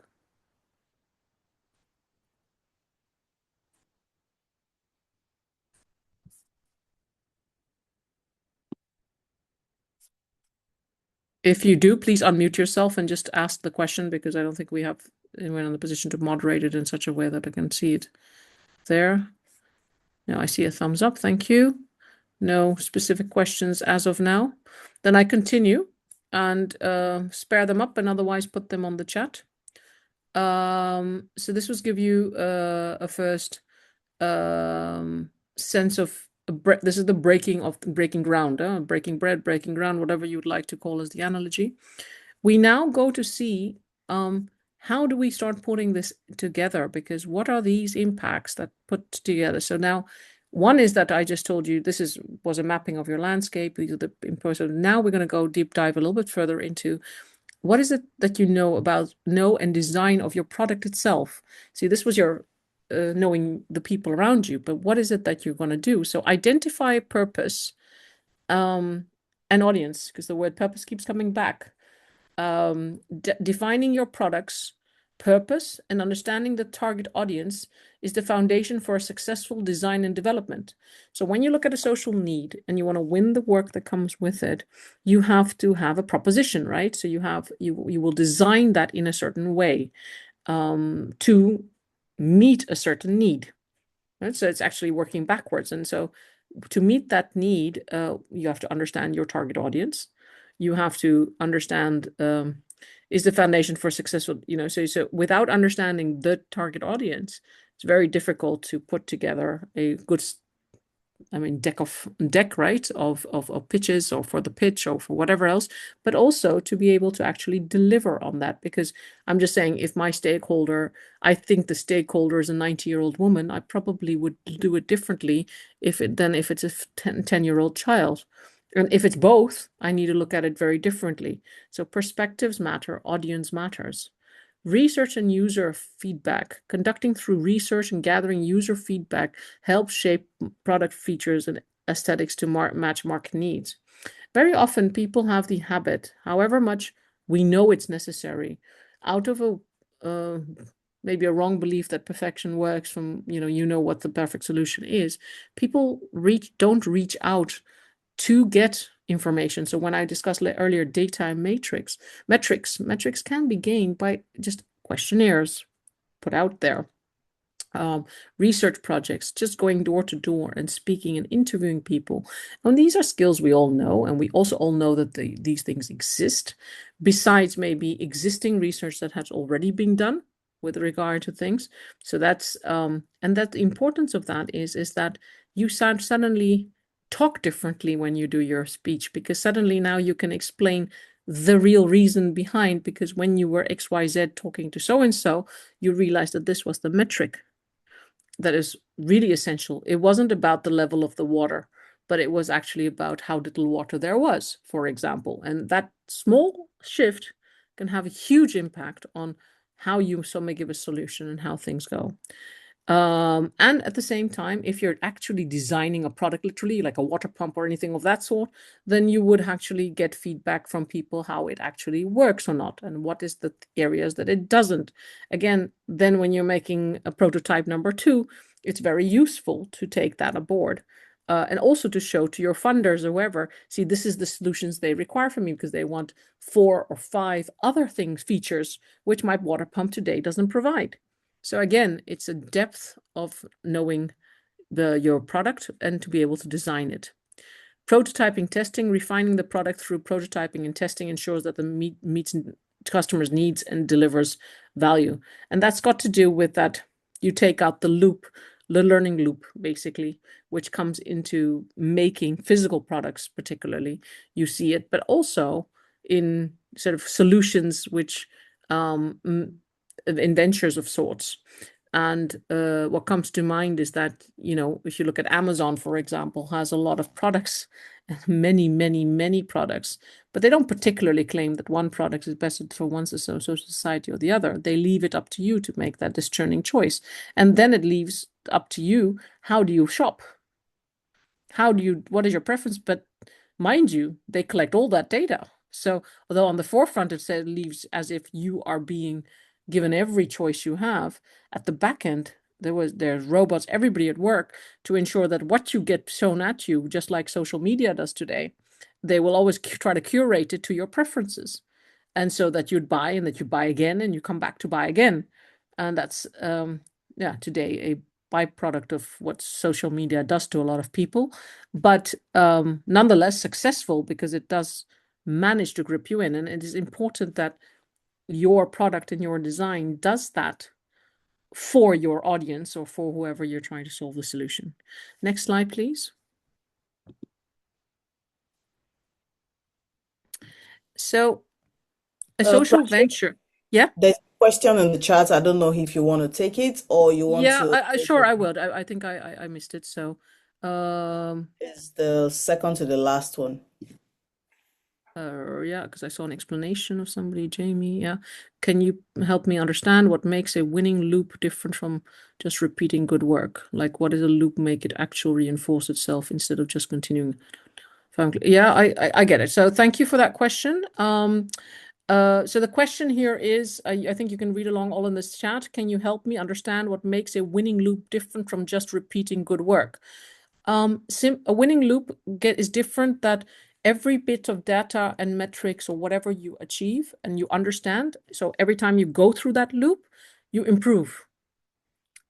If you do, please unmute yourself and just ask the question, because I don't think we have anyone in the position to moderate it in such a way that I can see it there. Now I see a thumbs up. Thank you. No specific questions as of now. Then I continue and spare them up and otherwise put them on the chat. So this was give you a first sense of this is the breaking ground, breaking bread, breaking ground, whatever you would like to call as the analogy. We now go to see how do we start putting this together, because what are these impacts that put together? So now one is that I just told you this was a mapping of your landscape. These are the inputs. So now we're going to go deep dive a little bit further into what is it that you know and design of your product itself. See, this was your knowing the people around you, but what is it that you're going to do? So identify purpose and audience, because the word purpose keeps coming back. Defining your product's purpose and understanding the target audience is the foundation for a successful design and development. So when you look at a social need and you want to win the work that comes with it, you have to have a proposition, right? So you will design that in a certain way to meet a certain need. Right? So it's actually working backwards. And so to meet that need, you have to understand your target audience. You have to understand is the foundation for successful, so without understanding the target audience, it's very difficult to put together a good deck, right, of pitches, or for the pitch or for whatever else, but also to be able to actually deliver on that. Because I'm just saying, if my stakeholder, I think the stakeholder is a 90-year-old woman, I probably would do it differently if it's a 10-year-old child. And if it's both, I need to look at it very differently. So perspectives matter, audience matters. Research and user feedback. Conducting through research and gathering user feedback helps shape product features and aesthetics to match market needs. Very often people have the habit, however much we know it's necessary, out of maybe a wrong belief that perfection works from, what the perfect solution is. People don't reach out to get information. So when I discussed earlier data metrics can be gained by just questionnaires put out there, research projects, just going door to door and speaking and interviewing people. And these are skills we all know, and we also all know that these things exist, besides maybe existing research that has already been done with regard to things. So that's and that the importance of that is that you suddenly talk differently when you do your speech, because suddenly now you can explain the real reason behind, because when you were XYZ talking to so-and-so, you realized that this was the metric that is really essential. It wasn't about the level of the water, but it was actually about how little water there was, for example. And that small shift can have a huge impact on how you may give a solution and how things go. And at the same time, if you're actually designing a product, literally like a water pump or anything of that sort, then you would actually get feedback from people how it actually works or not, and what is the areas that it doesn't. Again, then when you're making a prototype number 2, it's very useful to take that aboard. And also to show to your funders or whoever, see, this is the solutions they require from you, because they want 4 or 5 other features, which my water pump today doesn't provide. So again, it's a depth of knowing your product and to be able to design it. Prototyping, testing, refining the product through prototyping and testing ensures that the meets customers' needs and delivers value. And that's got to do with that you take out the loop, the learning loop, basically, which comes into making physical products, particularly. You see it, but also in sort of solutions which in ventures of sorts. And what comes to mind is that, if you look at Amazon, for example, has a lot of products, many, many, many products, but they don't particularly claim that one product is best for one social society or the other. They leave it up to you to make that discerning choice. And then it leaves up to you, how do you shop? What is your preference? But mind you, they collect all that data. So although on the forefront it leaves as if you are being given every choice you have, at the back end there's robots, everybody at work, to ensure that what you get shown at you, just like social media does today, they will always try to curate it to your preferences, and so that you'd buy and that you buy again and you come back to buy again. And that's today a byproduct of what social media does to a lot of people, but nonetheless successful because it does manage to grip you in. And it is important that your product and your design does that for your audience or for whoever you're trying to solve the solution. Next slide, please. So a social venture. Yeah. There's a question in the chat. I don't know if you want to take it or you want to. Sure, I will. I think I missed it. So it's the second to the last one. Yeah, because I saw an explanation of somebody, Jamie. Yeah. Can you help me understand what makes a winning loop different from just repeating good work? Like, what does a loop make it actually reinforce itself instead of just continuing? Yeah, I get it. So thank you for that question. So the question here is, I think you can read along all in this chat. Can you help me understand what makes a winning loop different from just repeating good work? A winning loop is different that every bit of data and metrics or whatever you achieve and you understand. So every time you go through that loop, you improve.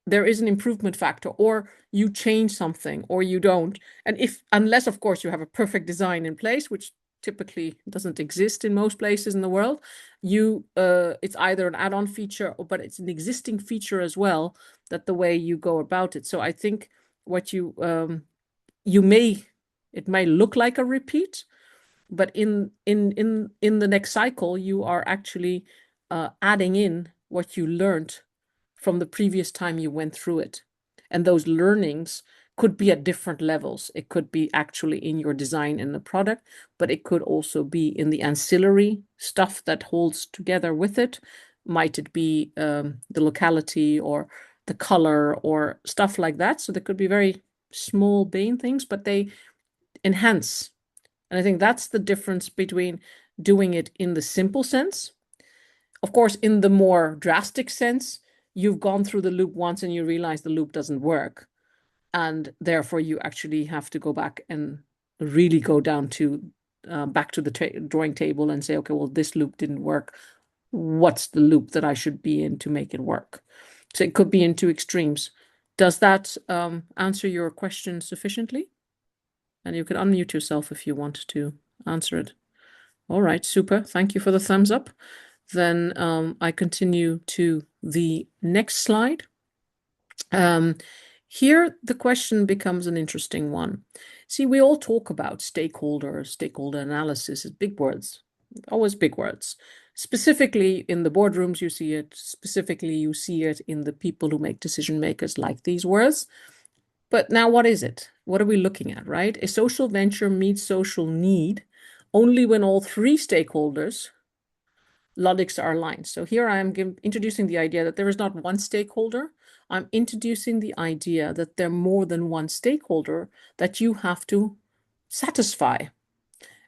There is an improvement factor, or you change something or you don't. And unless of course you have a perfect design in place, which typically doesn't exist in most places in the world, it's either an add-on feature but it's an existing feature as well, that the way you go about it. So I think what it may look like a repeat, but in the next cycle you are actually adding in what you learned from the previous time you went through it. And those learnings could be at different levels. It could be actually in your design in the product, but it could also be in the ancillary stuff that holds together with it. Might it be the locality or the color or stuff like that? So there could be very small Bain things, but they enhance. And I think that's the difference between doing it in the simple sense. Of course, in the more drastic sense, you've gone through the loop once and you realize the loop doesn't work. And therefore, you actually have to go back and really go down to back to the drawing table and say, okay, well, this loop didn't work. What's the loop that I should be in to make it work? So it could be in two extremes. Does that answer your question sufficiently? And you can unmute yourself if you want to answer it. All right, super. Thank you for the thumbs up. Then I continue to the next slide. Here, the question becomes an interesting one. See, we all talk about stakeholder analysis as big words, always big words. Specifically in the boardrooms, you see it. Specifically, you see it in the people who make decision makers like these words. But now what is it? What are we looking at, right? A social venture meets social need only when all three stakeholders logics are aligned. So here I am introducing the idea that there is not one stakeholder. I'm introducing the idea that there are more than one stakeholder that you have to satisfy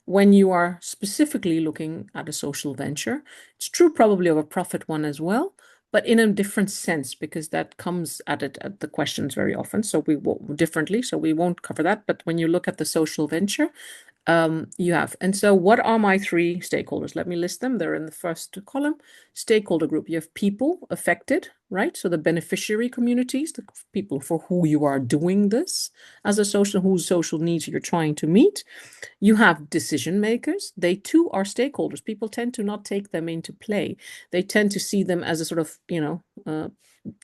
when you are specifically looking at a social venture. It's true probably of a profit one as well, but in a different sense, because that comes at the questions very often. So we will differently, so we won't cover that. But when you look at the social venture, you have. And so what are my three stakeholders? Let me list them. They're in the first column. Stakeholder group. You have people affected, right? So the beneficiary communities, the people for who you are doing this as a social, whose social needs you're trying to meet. You have decision makers. They too are stakeholders. People tend to not take them into play. They tend to see them as a sort of,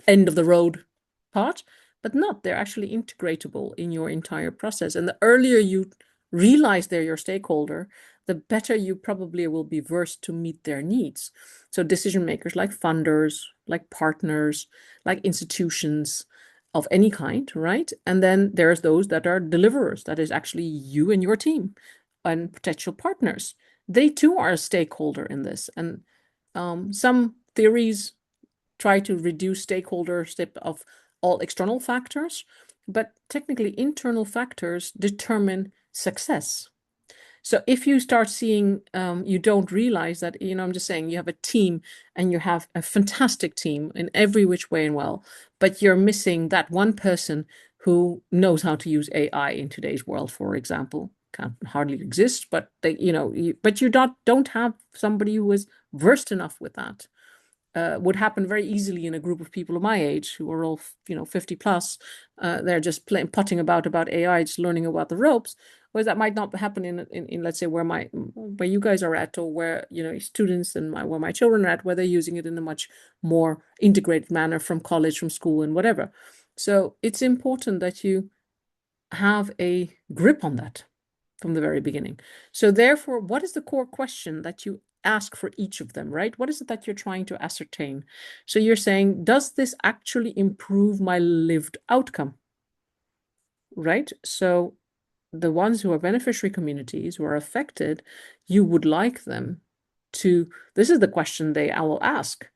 end of the road part, but not. They're actually integratable in your entire process. And the earlier you realize they're your stakeholder, the better you probably will be versed to meet their needs. So decision makers like funders, like partners, like institutions of any kind, right? And then there's those that are deliverers, that is actually you and your team and potential partners. They too are a stakeholder in this. And some theories try to reduce stakeholdership of all external factors, but technically internal factors determine success. So if you start seeing, you don't realize that, I'm just saying you have a team and you have a fantastic team in every which way and well, but you're missing that one person who knows how to use AI in today's world, for example. Can't hardly exist, but but you don't have somebody who is versed enough with that. Would happen very easily in a group of people of my age who are all 50 plus. They're just putting about AI, just learning about the ropes. Whereas that might not happen in let's say where you guys are at, or where students and where my children are at, where they're using it in a much more integrated manner from college, from school, and whatever. So it's important that you have a grip on that from the very beginning. So therefore, what is the core question that you ask for each of them, right? What is it that you're trying to ascertain? So you're saying, does this actually improve my lived outcome? Right? So the ones who are beneficiary communities who are affected, you would like them to, this is the question I will ask.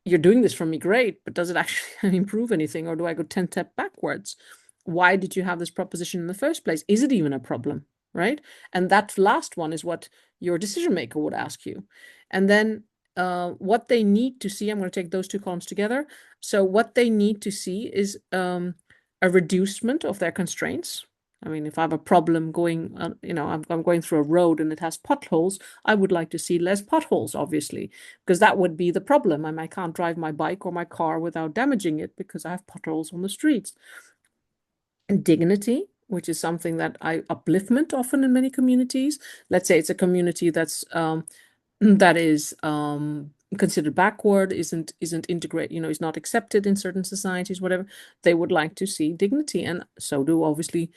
You're doing this for me, great, but does it actually improve anything, or do I go 10 steps backwards? Why did you have this proposition in the first place? Is it even a problem? Right? And that last one is what your decision maker would ask you. And then what they need to see, I'm going to take those two columns together. So what they need to see is a reducement of their constraints. I mean, if I have a problem going, I'm going through a road and it has potholes, I would like to see less potholes, obviously, because that would be the problem. I can't drive my bike or my car without damaging it because I have potholes on the streets. And dignity, which is something that I upliftment often in many communities. Let's say it's a community that is considered backward, isn't integrated, is not accepted in certain societies, whatever. They would like to see dignity, and so do obviously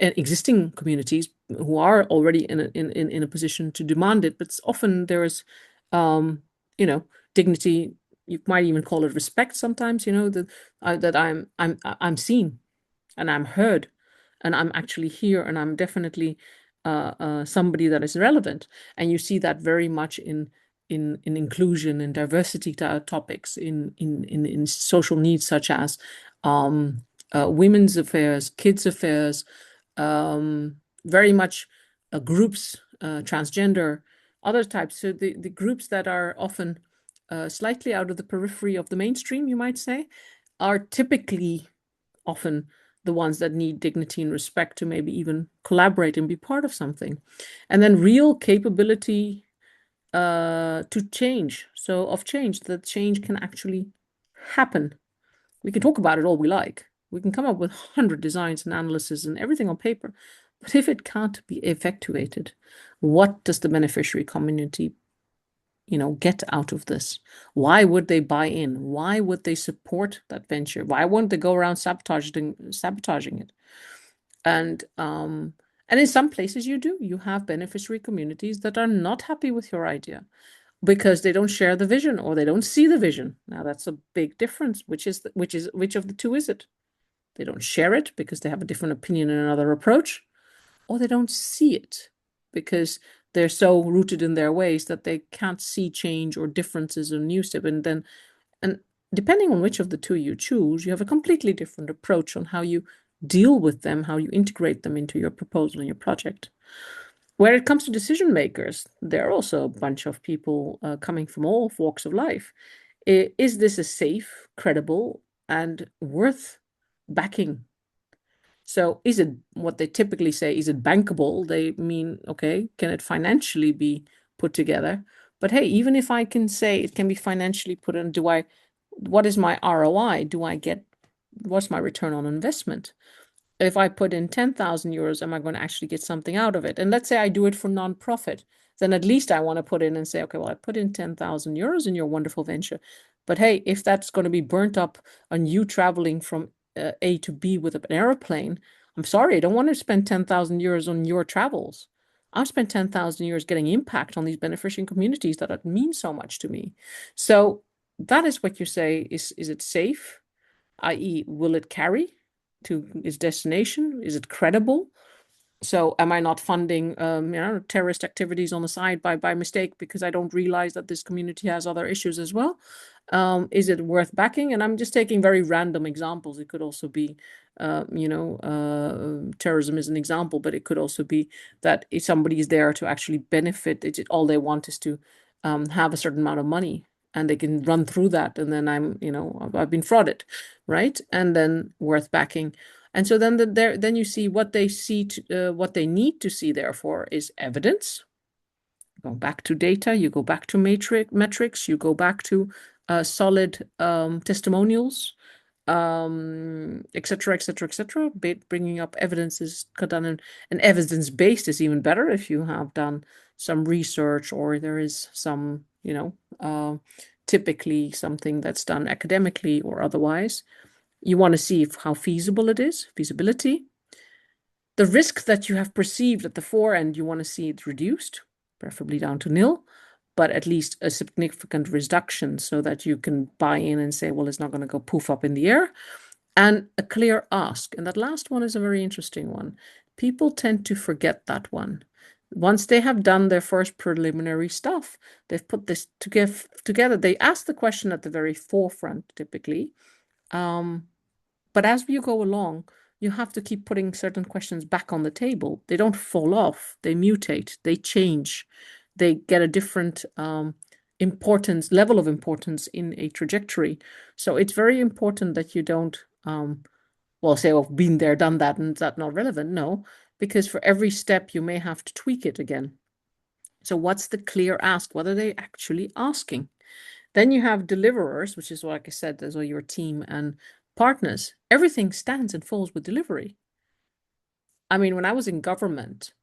existing communities who are already in a position to demand it. But often there is, dignity. You might even call it respect sometimes. That I'm seen and I'm heard and I'm actually here and I'm definitely somebody that is relevant. And you see that very much in inclusion and diversity topics in social needs, such as women's affairs, kids affairs, very much groups, transgender, other types. So the groups that are often slightly out of the periphery of the mainstream, you might say, are typically often the ones that need dignity and respect to maybe even collaborate and be part of something. And then real capability to change. So of change, that change can actually happen. We can talk about it all we like. We can come up with 100 designs and analysis and everything on paper. But if it can't be effectuated, what does the beneficiary community get out of this? Why would they buy in? Why would they support that venture? Why won't they go around sabotaging it? And in some places you have beneficiary communities that are not happy with your idea because they don't share the vision or they don't see the vision. Now that's a big difference. Which of the two is it? They don't share it because they have a different opinion and another approach, or they don't see it because they're so rooted in their ways that they can't see change or differences or new step. And depending on which of the two you choose, you have a completely different approach on how you deal with them, how you integrate them into your proposal and your project. Where it comes to decision makers, there are also a bunch of people coming from all walks of life. Is this a safe, credible, and worth backing So is it what they typically say, is it bankable? They mean, okay, can it financially be put together? But hey, even if I can say it can be financially put in, what is my ROI? What's my return on investment? If I put in 10,000 euros, am I going to actually get something out of it? And let's say I do it for non-profit, then at least I want to put in and say, okay, well, I put in 10,000 euros in your wonderful venture. But hey, if that's going to be burnt up on you traveling from A to B with an airplane, I'm sorry, I don't want to spend 10,000 euros on your travels. I've spent 10,000 euros getting impact on these beneficial communities that mean so much to me. So that is what you say, is it safe? I.e., will it carry to its destination? Is it credible? So am I not funding terrorist activities on the side by mistake because I don't realize that this community has other issues as well? Is it worth backing? And I'm just taking very random examples. It could also be, terrorism is an example, but it could also be that if somebody is there to actually benefit, all they want is to have a certain amount of money and they can run through that. And then I've been frauded, right? And then worth backing. And so then you see what they what they need to see, therefore, is evidence. Go back to data, you go back to metrics, you go back to solid testimonials, et cetera, et cetera, et cetera. Bringing up evidence is done, and evidence-based is even better if you have done some research or there is some, typically something that's done academically or otherwise. You want to see how feasible it is, feasibility. The risk that you have perceived at the fore end, you want to see it reduced, preferably down to nil, but at least a significant reduction so that you can buy in and say, well, it's not going to go poof up in the air. And a clear ask. And that last one is a very interesting one. People tend to forget that one. Once they have done their first preliminary stuff, they've put this together. They ask the question at the very forefront, typically. But as you go along, you have to keep putting certain questions back on the table. They don't fall off, they mutate, they change, they get a different level of importance in a trajectory. So it's very important that you don't, say, oh, been there, done that, and that's not relevant. No, because for every step, you may have to tweak it again. So what's the clear ask? What are they actually asking? Then you have deliverers, which is, like I said, those are your team and partners. Everything stands and falls with delivery. I mean, when I was in government,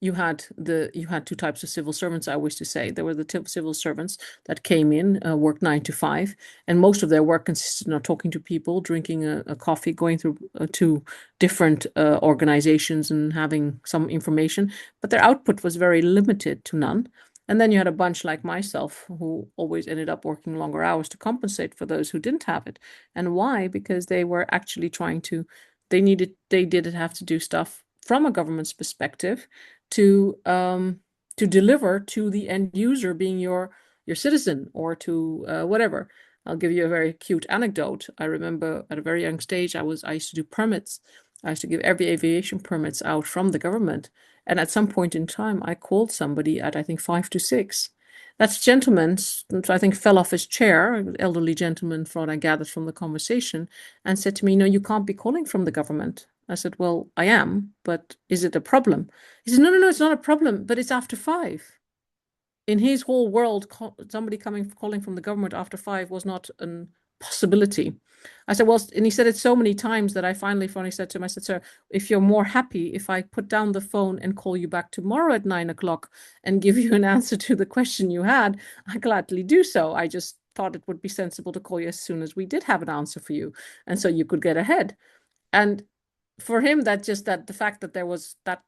you had two types of civil servants. I wish to say there were the civil servants that came in, worked 9 to 5, and most of their work consisted of talking to people, drinking a coffee, going through to different organizations and having some information, but their output was very limited to none. And then you had a bunch like myself who always ended up working longer hours to compensate for those who didn't have it. And why? Because they were actually they did have to do stuff from a government's perspective to deliver to the end user, being your citizen, or to whatever. I'll give you a very cute anecdote. I remember at a very young stage, I used to do permits. I used to give every aviation permits out from the government. And at some point in time, I called somebody at, I think, 5 to 6. That gentleman, I think, fell off his chair, an elderly gentleman, from what I gathered from the conversation, and said to me, no, you can't be calling from the government. I said, well, I am, but is it a problem? He said, no, it's not a problem, but it's after 5. In his whole world, somebody calling from the government after 5 was not a possibility. I said, well, and he said it so many times that I finally said to him, I said, sir, if you're more happy if I put down the phone and call you back tomorrow at 9 o'clock and give you an answer to the question you had, I gladly do so. I just thought it would be sensible to call you as soon as we did have an answer for you, and so you could get ahead. And for him, that the fact that there was that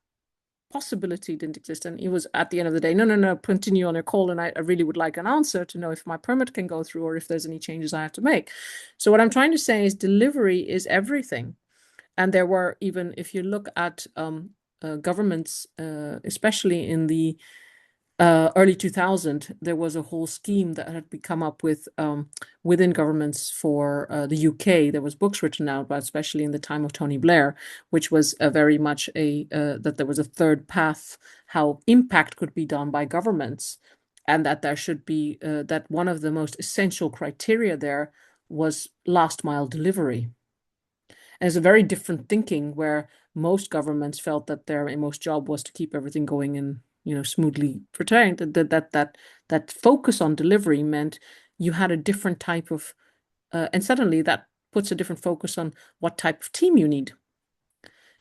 possibility didn't exist, and he was, at the end of the day, no, continue on your call, and I really would like an answer to know if my permit can go through or if there's any changes I have to make. So what I'm trying to say is delivery is everything. And there were, even if you look at governments, especially in the early 2000, there was a whole scheme that had come up with within governments for the UK. There was books written out about, especially in the time of Tony Blair, which was very much that there was a third path, how impact could be done by governments, and that there should be that one of the most essential criteria there was last mile delivery. And it's a very different thinking where most governments felt that their most job was to keep everything going and smoothly retained. That focus on delivery meant you had a different type of, and suddenly that puts a different focus on what type of team you need.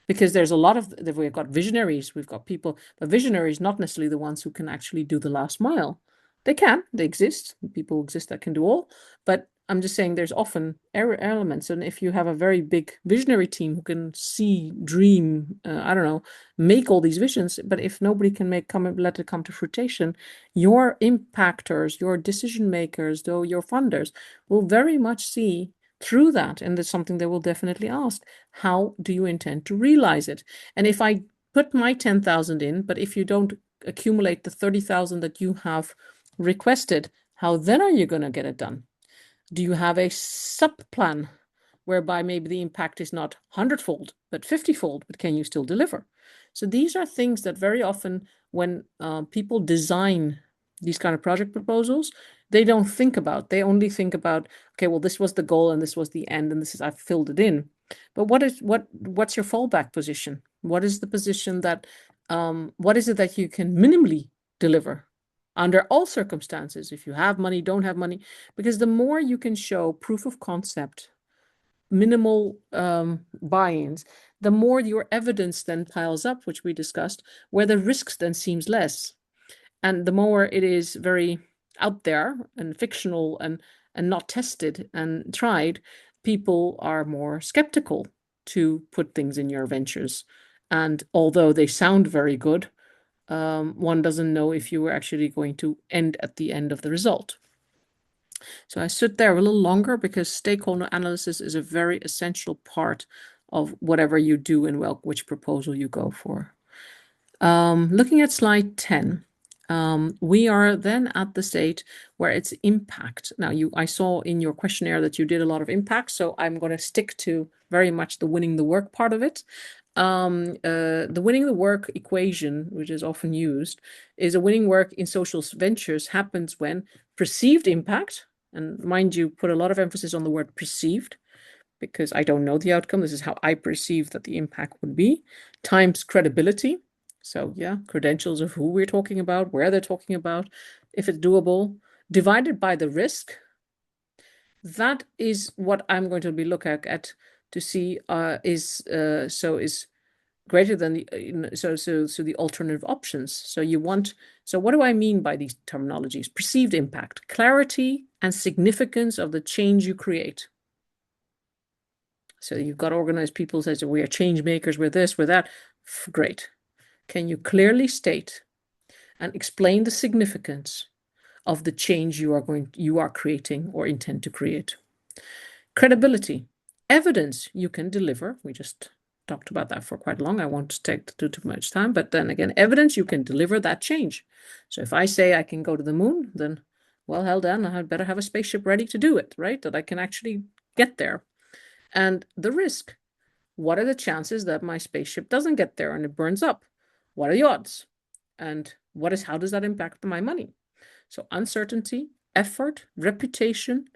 Because there's a lot of, we've got visionaries, we've got people, but visionaries not necessarily the ones who can actually do the last mile. They exist, people exist that can do all, but I'm just saying there's often elements. And if you have a very big visionary team who can see, dream, I don't know, make all these visions, but if nobody can let it come to fruition, your impactors, your decision makers, though your funders will very much see through that. And that's something they will definitely ask. How do you intend to realize it? And if I put my 10,000 in, but if you don't accumulate the 30,000 that you have requested, how then are you going to get it done? Do you have a sub plan whereby maybe the impact is not 100-fold, but 50-fold, but can you still deliver? So these are things that very often when people design these kind of project proposals, they don't think about. They only think about, okay, well, this was the goal and this was the end and I've filled it in. But what's your fallback position? What is the position that, what is it that you can minimally deliver under all circumstances? If you have money, don't have money, because the more you can show proof of concept, minimal buy-ins, the more your evidence then piles up, which we discussed, where the risks then seems less. And the more it is very out there and fictional and not tested and tried, people are more skeptical to put things in your ventures. And although they sound very good, one doesn't know if you were actually going to end at the end of the result. So I stood there a little longer because stakeholder analysis is a very essential part of whatever you do and which proposal you go for. Looking at slide 10, we are then at the state where it's impact. Now, I saw in your questionnaire that you did a lot of impact, so I'm going to stick to very much the winning the work part of it. The winning the work equation, which is often used, is a winning work in social ventures happens when perceived impact, and mind you, put a lot of emphasis on the word perceived, because I don't know the outcome. This is how I perceive that the impact would be, times credibility. So yeah, credentials of who we're talking about, where they're talking about, if it's doable, divided by the risk. That is what I'm going to be looking at to see is greater than the alternative options. So what do I mean by these terminologies? Perceived impact, clarity and significance of the change you create. So you've got organized people say, so we are change makers, we're this, we're that. Great. Can you clearly state and explain the significance of the change you are creating or intend to create? Credibility, evidence you can deliver. We just talked about that for quite long. I won't take too much time, but then again, evidence you can deliver that change. So if I say I can go to the moon, then well, hell then, I better have a spaceship ready to do it, right? That I can actually get there. And the risk, what are the chances that my spaceship doesn't get there and it burns up? What are the odds? And how does that impact my money? So uncertainty, effort, reputation,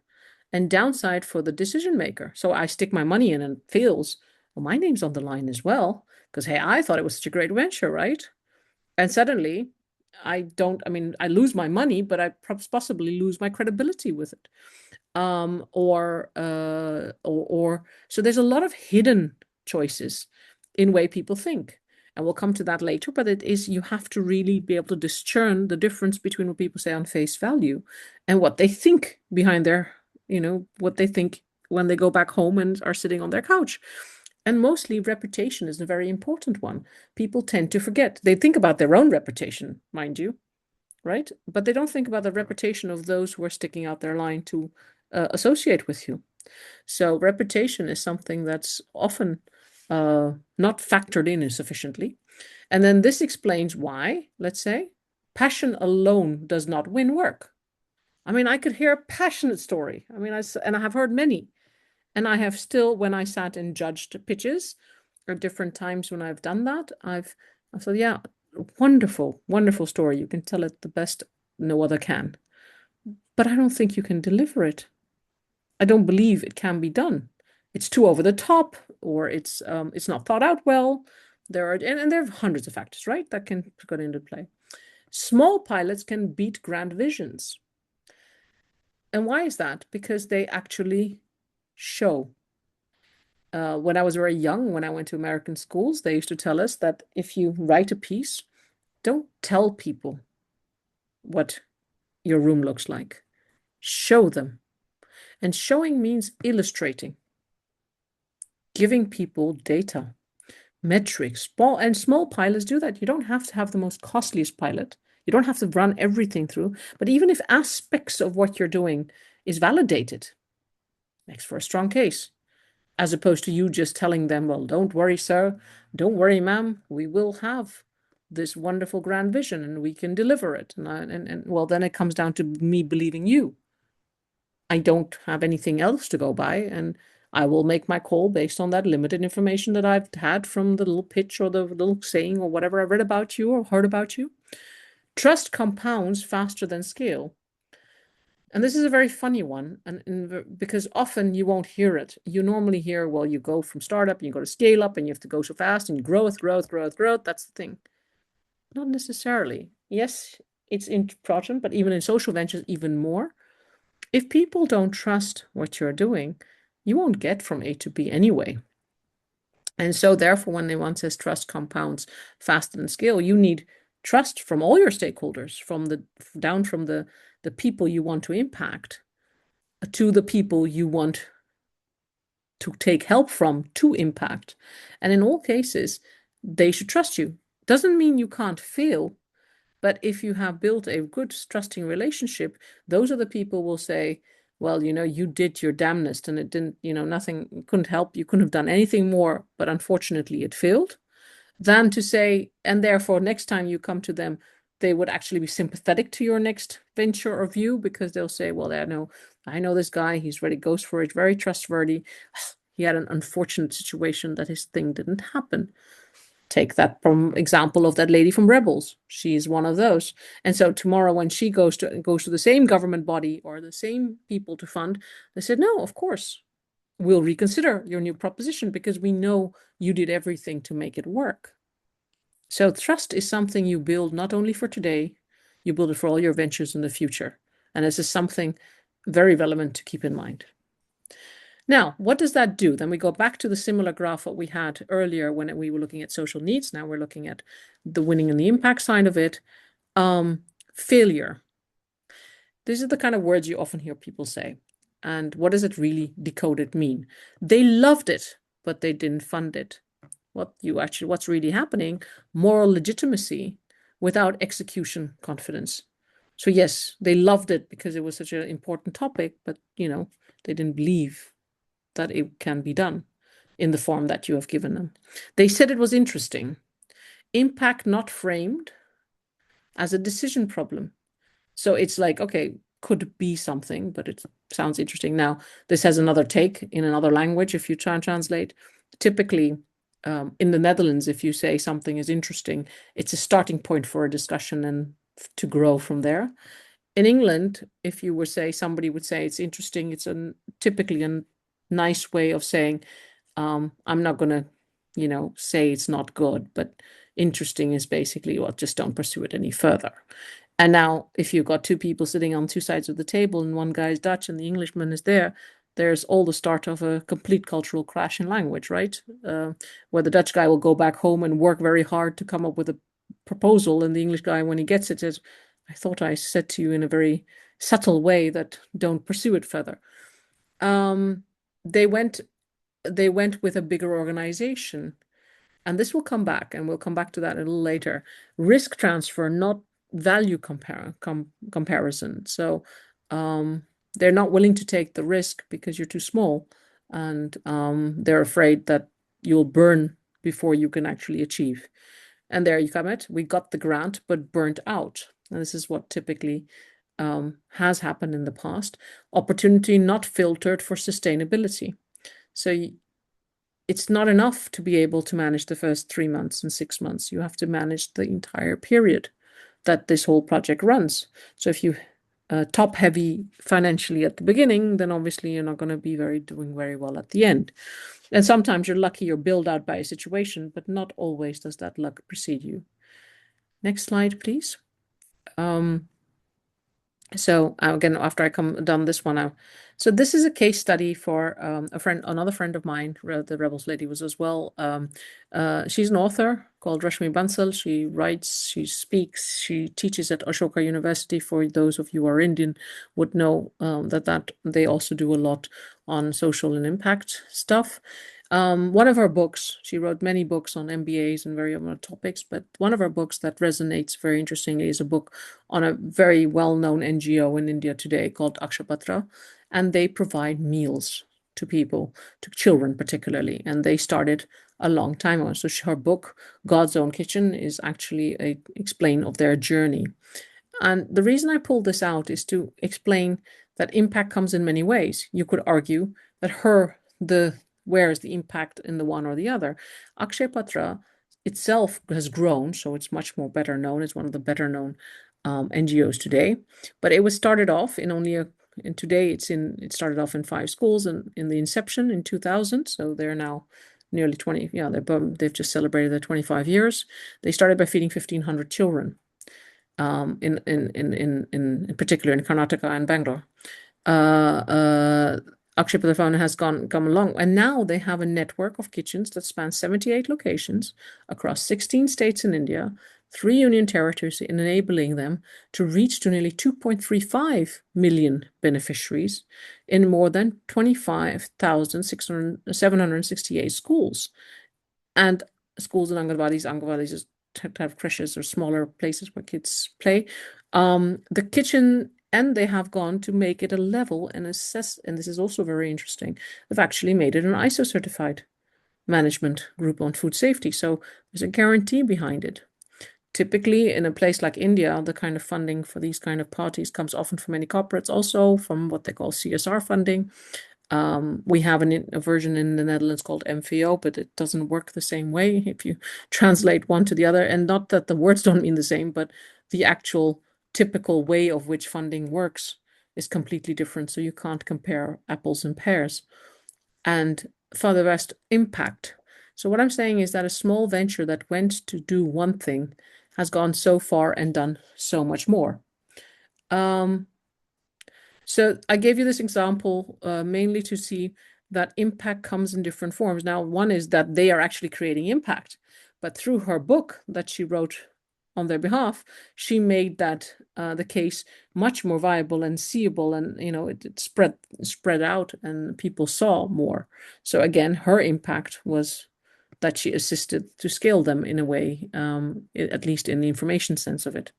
and downside for the decision maker. So I stick my money in and it fails. Well, my name's on the line as well, because hey, I thought it was such a great venture, right? And suddenly I lose my money, but I possibly lose my credibility with it. So there's a lot of hidden choices in way people think. And we'll come to that later, but you have to really be able to discern the difference between what people say on face value and what they think behind what they think when they go back home and are sitting on their couch. And mostly reputation is a very important one. People tend to forget. They think about their own reputation, mind you, right? But they don't think about the reputation of those who are sticking out their line to associate with you. So reputation is something that's often not factored in sufficiently. And then this explains why, let's say, passion alone does not win work. I mean, I could hear a passionate story. I mean, I have heard many. And I have still, when I sat and judged pitches at different times when I've done that, I thought, yeah, wonderful, wonderful story. You can tell it the best no other can. But I don't think you can deliver it. I don't believe it can be done. it's too over the top, or it's not thought out well. There are hundreds of factors, right, that can go into play. Small pilots can beat grand visions. And why is that? Because they actually show. When I was very young, when I went to American schools, they used to tell us that if you write a piece, don't tell people what your room looks like. Show them. And showing means illustrating, giving people data, metrics. Small pilots do that. You don't have to have the most costliest pilot. You don't have to run everything through. But even if aspects of what you're doing is validated, makes for a strong case. As opposed to you just telling them, well, don't worry, sir, don't worry, ma'am, we will have this wonderful grand vision and we can deliver it. And well, then it comes down to me believing you. I don't have anything else to go by, and I will make my call based on that limited information that I've had from the little pitch or the little saying or whatever I read about you or heard about you. Trust compounds faster than scale. And this is a very funny one, because often you won't hear it. You normally hear, well, you go from startup and you go to scale up and you have to go so fast and growth. That's the thing. Not necessarily. Yes, it's important, but even in social ventures, even more. If people don't trust what you're doing, you won't get from A to B anyway. And so therefore, when one says trust compounds faster than scale, you need trust from all your stakeholders, down from the people you want to impact to the people you want to take help from to impact. And in all cases, they should trust you. Doesn't mean you can't fail, but if you have built a good trusting relationship, those are the people will say, well, you did your damnedest and it didn't, nothing couldn't help. You couldn't have done anything more, but unfortunately it failed. Than to say, and therefore next time you come to them, they would actually be sympathetic to your next venture or view, because they'll say, well, I know this guy, he's really goes for it, very trustworthy. He had an unfortunate situation that his thing didn't happen. Take that from example of that lady from Rebels. She's one of those. And so tomorrow when she goes to the same government body or the same people to fund, they said, no, of course, we'll reconsider your new proposition because we know you did everything to make it work. So trust is something you build not only for today, you build it for all your ventures in the future. And this is something very relevant to keep in mind. Now, what does that do? Then we go back to the similar graph what we had earlier when we were looking at social needs. Now we're looking at the winning and the impact side of it. Failure. These are the kind of words you often hear people say. And what does it really decoded mean? They loved it, but they didn't fund it. What's really happening? Moral legitimacy without execution confidence. So yes, they loved it because it was such an important topic, but they didn't believe that it can be done in the form that you have given them. They said it was interesting. Impact not framed as a decision problem. So it's like, okay, could be something, but it sounds interesting. Now, this has another take in another language if you try and translate. Typically, in the Netherlands, if you say something is interesting, it's a starting point for a discussion and to grow from there. In England, if you would say, somebody would say it's interesting, it's typically a nice way of saying, I'm not going to, say it's not good, but interesting is basically, well, just don't pursue it any further. And now, if you've got two people sitting on two sides of the table and one guy's Dutch and the Englishman is there's all the start of a complete cultural crash in language, right? Where the Dutch guy will go back home and work very hard to come up with a proposal, and the English guy, when he gets it, says, I thought I said to you in a very subtle way that don't pursue it further. They went with a bigger organization, and this will come back, and we'll come back to that a little later. Risk transfer, not value comparison. So they're not willing to take the risk because you're too small, and they're afraid that you'll burn before you can actually achieve. And there you come it. We got the grant, but burnt out. And this is what typically has happened in the past. Opportunity not filtered for sustainability. So it's not enough to be able to manage the first 3 months and 6 months. You have to manage the entire period that this whole project runs. So if you top heavy financially at the beginning, then obviously you're not going to be doing very well at the end. And sometimes you're lucky, you're bailed out by a situation, but not always does that luck precede you. Next slide, please. So again, after I done this one, so this is a case study for another friend of mine. The Rebels lady was as well. She's an author called Rashmi Bansal. She writes, she speaks, she teaches at Ashoka University. For those of you who are Indian, would know that they also do a lot on social and impact stuff. One of her books, she wrote many books on MBAs and various other topics, but one of her books that resonates very interestingly is a book on a very well-known NGO in India today called Akshapatra, and they provide meals to people, to children particularly, and they started a long time ago. So her book, God's Own Kitchen, is actually a explain of their journey. And the reason I pulled this out is to explain that impact comes in many ways. You could argue that where is the impact in the one or the other? Akshapatra itself has grown, so it's much more better known. It's one of the better known NGOs today, but it was started off in only and today it started off in 5 schools and in the inception in 2000. So they're now nearly 20. Yeah, they've just celebrated their 25 years. They started by feeding 1,500 children, in particular in Karnataka and Bangalore. Akshapatra Foundation has come along, and now they have a network of kitchens that spans 78 locations across 16 states in India, 3 union territories, enabling them to reach to nearly 2.35 million beneficiaries in more than 25,768 schools. And schools and Anganwadis is type of creches or smaller places where kids play. The kitchen, and they have gone to make it a level and assess, and this is also very interesting, they've actually made it an ISO certified management group on food safety. So there's a guarantee behind it. Typically, in a place like India, the kind of funding for these kind of parties comes often from many corporates, also from what they call CSR funding. We have a version in the Netherlands called MVO, but it doesn't work the same way if you translate one to the other. And not that the words don't mean the same, but the actual typical way of which funding works is completely different. So you can't compare apples and pears. And for the rest, impact. So what I'm saying is that a small venture that went to do one thing has gone so far and done so much more. So I gave you this example mainly to see that impact comes in different forms. Now, one is that they are actually creating impact, but through her book that she wrote on their behalf, she made that the case much more viable and seeable, and it spread out, and people saw more. So again, her impact was that she assisted to scale them in a way, at least in the information sense of it.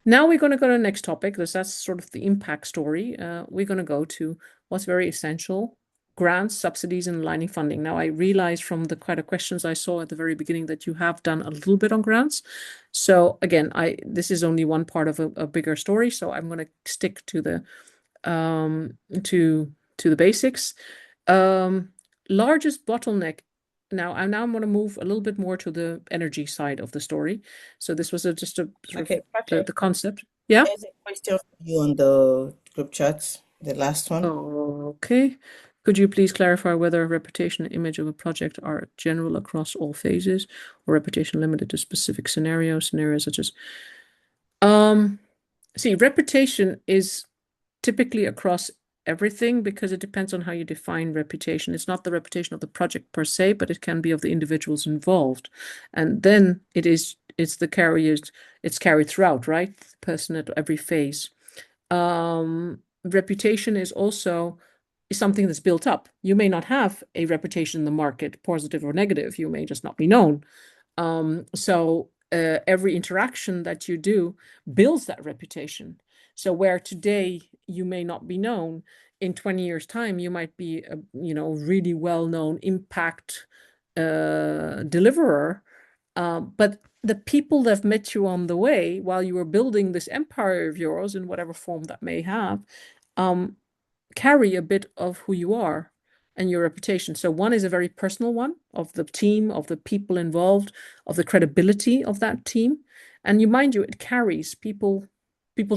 Now we're going to go to the next topic, because that's sort of the impact story. We're going to go to what's very essential: grants, subsidies, and aligning funding. Now, I realized from the kind of questions I saw at the very beginning that you have done a little bit on grants. So again, this is only one part of a bigger story. So I'm going to stick to the basics. Largest bottleneck. Now I'm going to move a little bit more to the energy side of the story. So this was just a sort Okay, of the concept. Yeah. there's a question for you on the group chat, the last one. Okay. Could you please clarify whether reputation and image of a project are general across all phases, or reputation limited to specific scenarios such as see, reputation is typically across everything, because it depends on how you define reputation. It's not the reputation of the project per se, but it can be of the individuals involved. And then it's carried throughout, right? The person at every phase. Reputation is also something that's built up. You may not have a reputation in the market, positive or negative. You may just not be known. So every interaction that you do builds that reputation. So where today you may not be known, in 20 years' time, you might be a really well-known impact deliverer. But the people that have met you on the way while you were building this empire of yours, in whatever form that may have, carry a bit of who you are and your reputation. So one is a very personal one, of the team, of the people involved, of the credibility of that team. And mind you, it carries people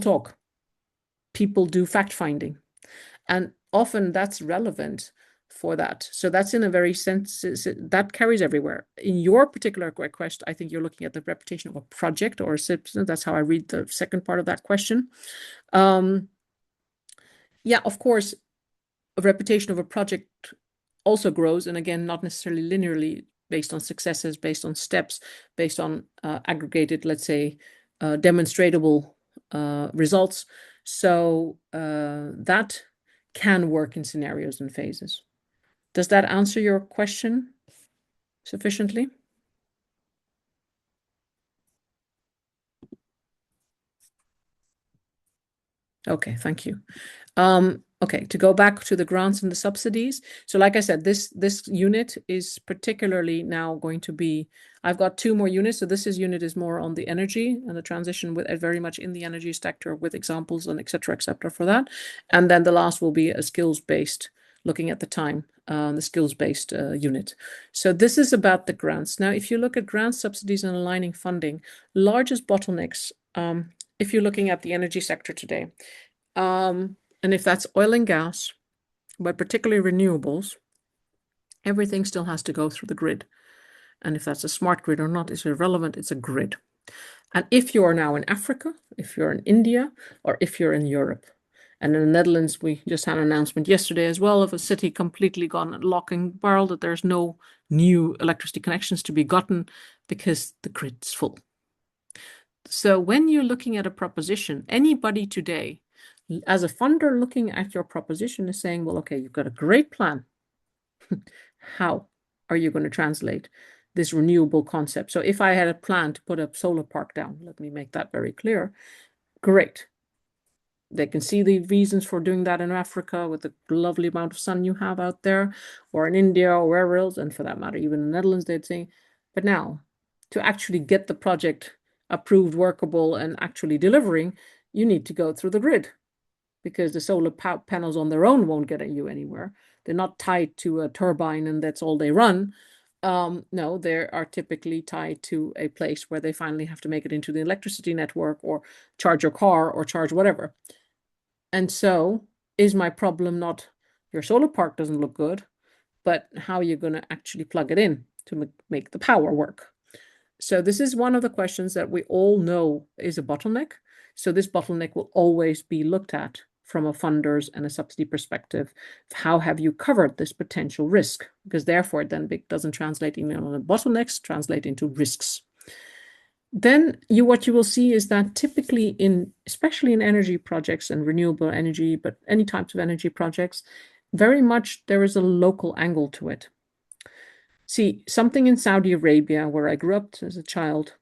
talk. people do fact finding, and often that's relevant for that. So that's in a very sense that carries everywhere. In your particular request, I think you're looking at the reputation of a project or a citizen. That's how I read the second part of that question. Yeah, of course, a reputation of a project also grows, and again, not necessarily linearly, based on successes, based on steps, based on aggregated, let's say, demonstrable results. So that can work in scenarios and phases. Does that answer your question sufficiently? Okay, thank you. Okay, to go back to the grants and the subsidies. So like I said, this unit is particularly now going to be, I've got 2 more units. So this unit is more on the energy and the transition with very much in the energy sector with examples and et cetera for that. And then the last will be a skills-based, looking at the time, the skills-based unit. So this is about the grants. Now, if you look at grants, subsidies, and aligning funding, largest bottlenecks, if you're looking at the energy sector today, and if that's oil and gas, but particularly renewables, everything still has to go through the grid. And if that's a smart grid or not is irrelevant, it's a grid. And if you are now in Africa, if you're in India, or if you're in Europe, and in the Netherlands, we just had an announcement yesterday as well of a city completely gone lock and barrel, that there's no new electricity connections to be gotten because the grid's full. So when you're looking at a proposition, anybody today, as a funder looking at your proposition, is saying, well, okay, you've got a great plan. How are you going to translate this renewable concept? So if I had a plan to put a solar park down, let me make that very clear. Great. They can see the reasons for doing that in Africa with the lovely amount of sun you have out there, or in India, or wherever else, and for that matter, even in the Netherlands, they'd say. But now, to actually get the project approved, workable, and actually delivering, you need to go through the grid, because the solar panels on their own won't get you anywhere. They're not tied to a turbine and that's all they run. No, they are typically tied to a place where they finally have to make it into the electricity network or charge your car or charge whatever. And so is my problem not your solar park doesn't look good, but how you're going to actually plug it in to make the power work. So this is one of the questions that we all know is a bottleneck. So this bottleneck will always be looked at from a funders and a subsidy perspective. How have you covered this potential risk? Because therefore it then doesn't translate even on the bottlenecks, translate into risks. Then what you will see is that typically especially in energy projects and renewable energy, but any types of energy projects, very much there is a local angle to it. See, something in Saudi Arabia, where I grew up as a child,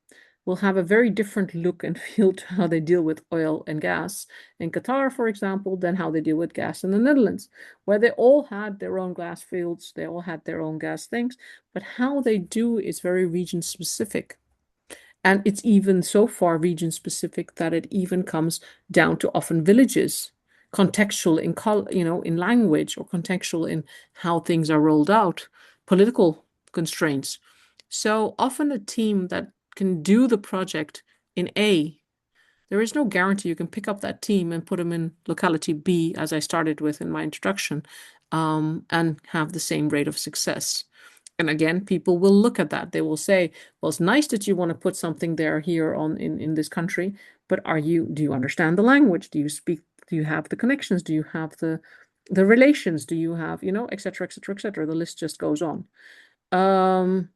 will have a very different look and feel to how they deal with oil and gas in Qatar, for example, than how they deal with gas in the Netherlands, where they all had their own gas fields, they all had their own gas things, but how they do is very region specific. And it's even so far region specific that it even comes down to often villages, contextual in language, or contextual in how things are rolled out, political constraints. So often a team that can do the project in A, there is no guarantee you can pick up that team and put them in locality B, as I started with in my introduction, and have the same rate of success. And again, people will look at that. They will say, well, it's nice that you want to put something there here in this country, but do you understand the language? Do you have the connections? Do you have the relations? Do you have, et cetera, et cetera, et cetera. The list just goes on. And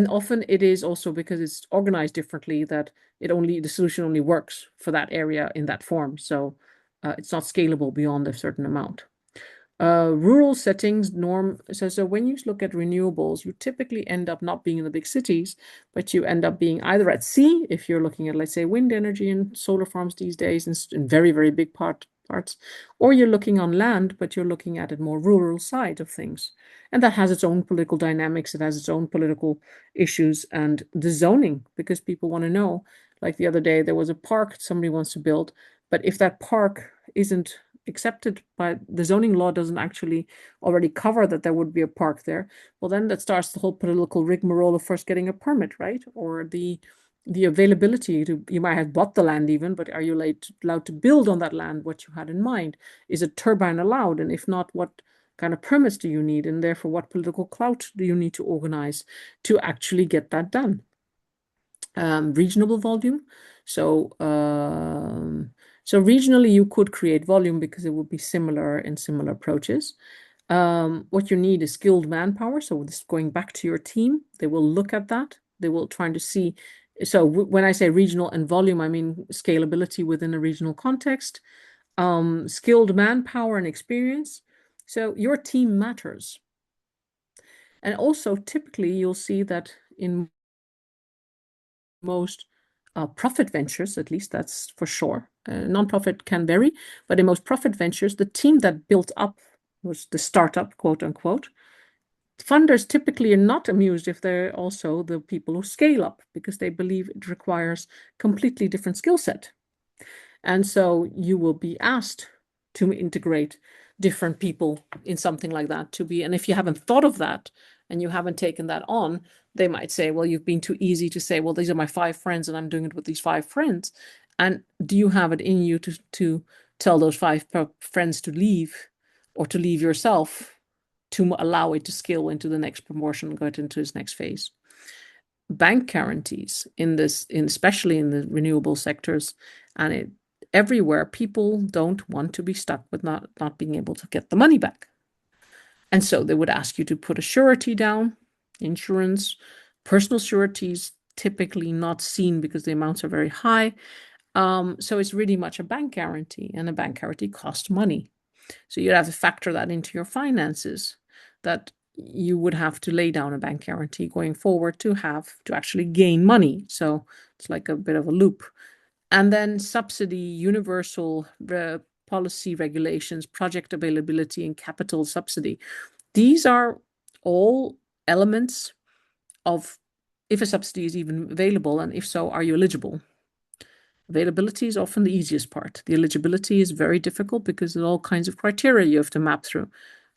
often it is also because it's organized differently that the solution only works for that area in that form. So it's not scalable beyond a certain amount. Rural settings so when you look at renewables, you typically end up not being in the big cities, but you end up being either at sea, if you're looking at, let's say, wind energy and solar farms these days in very, very big parts, or you're looking on land, but you're looking at it more rural side of things. And that has its own political dynamics, it has its own political issues, and the zoning, because people want to know, like the other day, there was a park somebody wants to build, but if that park isn't accepted by the zoning law, doesn't actually already cover that there would be a park there, well, then that starts the whole political rigmarole of first getting a permit, right? Or the the availability to, you might have bought the land even, but are you allowed to build on that land what you had in mind? Is a turbine allowed? And if not, what kind of permits do you need? And therefore, what political clout do you need to organize to actually get that done? Reasonable volume. So regionally, you could create volume because it would be similar in similar approaches. What you need is skilled manpower. So this going back to your team, they will look at that. They will try to see. So when I say regional and volume, I mean scalability within a regional context, skilled manpower and experience. So your team matters. And also, typically, you'll see that in most profit ventures, at least that's for sure. Non-profit can vary, but in most profit ventures, the team that built up was the startup, quote unquote. Funders typically are not amused if they're also the people who scale up because they believe it requires completely different skill set. And so you will be asked to integrate different people in something like that to be, and if you haven't thought of that and you haven't taken that on, they might say, well, you've been too easy to say, well, these are my 5 friends and I'm doing it with these 5 friends. And do you have it in you to tell those 5 friends to leave or to leave yourself to allow it to scale into the next promotion, go into its next phase? Bank guarantees especially in the renewable sectors and everywhere, people don't want to be stuck with not being able to get the money back. And so they would ask you to put a surety down, insurance, personal sureties, typically not seen because the amounts are very high. So it's really much a bank guarantee, and a bank guarantee costs money. So you'd have to factor that into your finances, that you would have to lay down a bank guarantee going forward to actually gain money. So it's like a bit of a loop. And then subsidy, universal policy regulations, project availability, and capital subsidy. These are all elements of if a subsidy is even available, and if so, are you eligible? Availability is often the easiest part. The eligibility is very difficult because there's all kinds of criteria you have to map through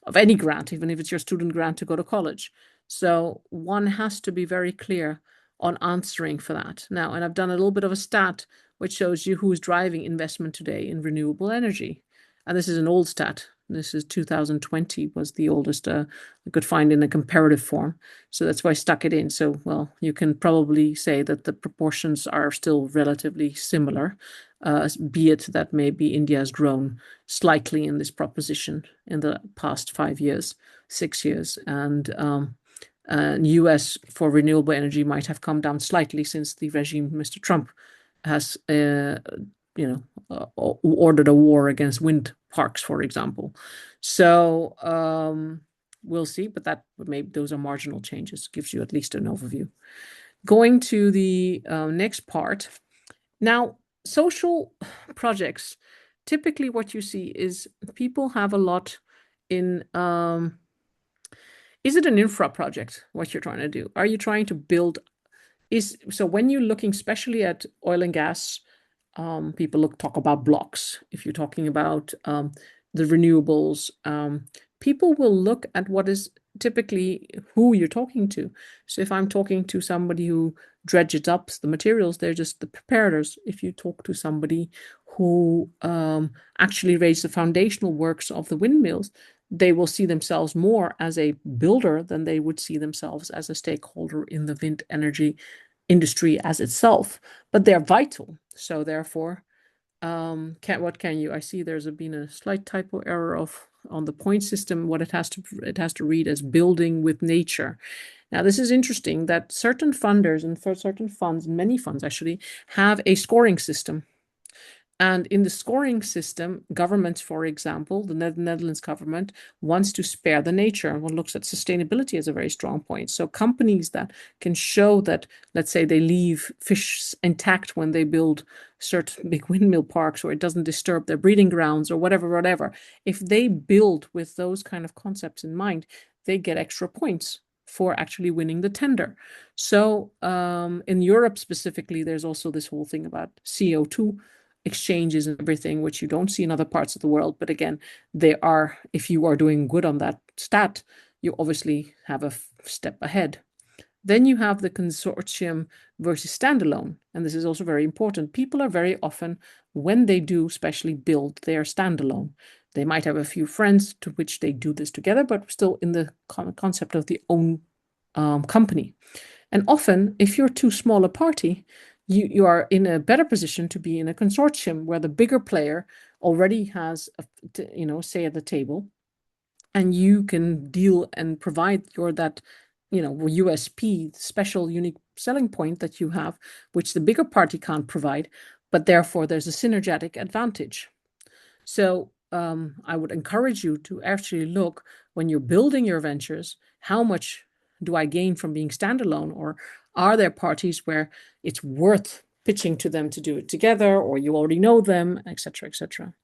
of any grant, even if it's your student grant to go to college. So one has to be very clear on answering for that. Now, and I've done a little bit of a stat which shows you who's driving investment today in renewable energy. And this is an old stat. This is 2020 was the oldest I could find in a comparative form. So that's why I stuck it in. So, well, you can probably say that the proportions are still relatively similar, be it that maybe India has grown slightly in this proposition in the past 5 years, 6 years, and US for renewable energy might have come down slightly since the regime, Mr. Trump, has ordered a war against wind parks, for example. So we'll see, but that maybe those are marginal changes. Gives you at least an overview. Going to the next part. Now, social projects. Typically, what you see is people have a lot in. Is it an infra project? What you're trying to do? Are you trying to build? So when you're looking, especially at oil and gas, people talk about blocks. If you're talking about the renewables, people will look at what is typically who you're talking to. So if I'm talking to somebody who dredges up the materials, they're just the preparators. If you talk to somebody who actually raised the foundational works of the windmills, they will see themselves more as a builder than they would see themselves as a stakeholder in the wind energy industry as itself. But they're vital. So therefore, I see there's been a slight typo error on the point system. What it has to read as building with nature. Now, this is interesting that certain funders and for certain funds, many funds actually, have a scoring system. And in the scoring system, governments, for example, the Netherlands government wants to spare the nature and looks at sustainability as a very strong point. So companies that can show that, let's say they leave fish intact when they build certain big windmill parks, or it doesn't disturb their breeding grounds or whatever, if they build with those kind of concepts in mind, they get extra points for actually winning the tender. So in Europe specifically, there's also this whole thing about CO2 exchanges and everything, which you don't see in other parts of the world. But again, if you are doing good on that stat, you obviously have a step ahead. Then you have the consortium versus standalone. And this is also very important. People are very often, when they do especially build, they are standalone. They might have a few friends to which they do this together, but still in the concept of the own company. And often, if you're too small a party, you are in a better position to be in a consortium where the bigger player already has, say at the table, and you can deal and provide that USP, special unique selling point that you have, which the bigger party can't provide, but therefore there's a synergetic advantage. So I would encourage you to actually look when you're building your ventures, how much do I gain from being standalone, or are there parties where it's worth pitching to them to do it together, or you already know them, et cetera, et cetera.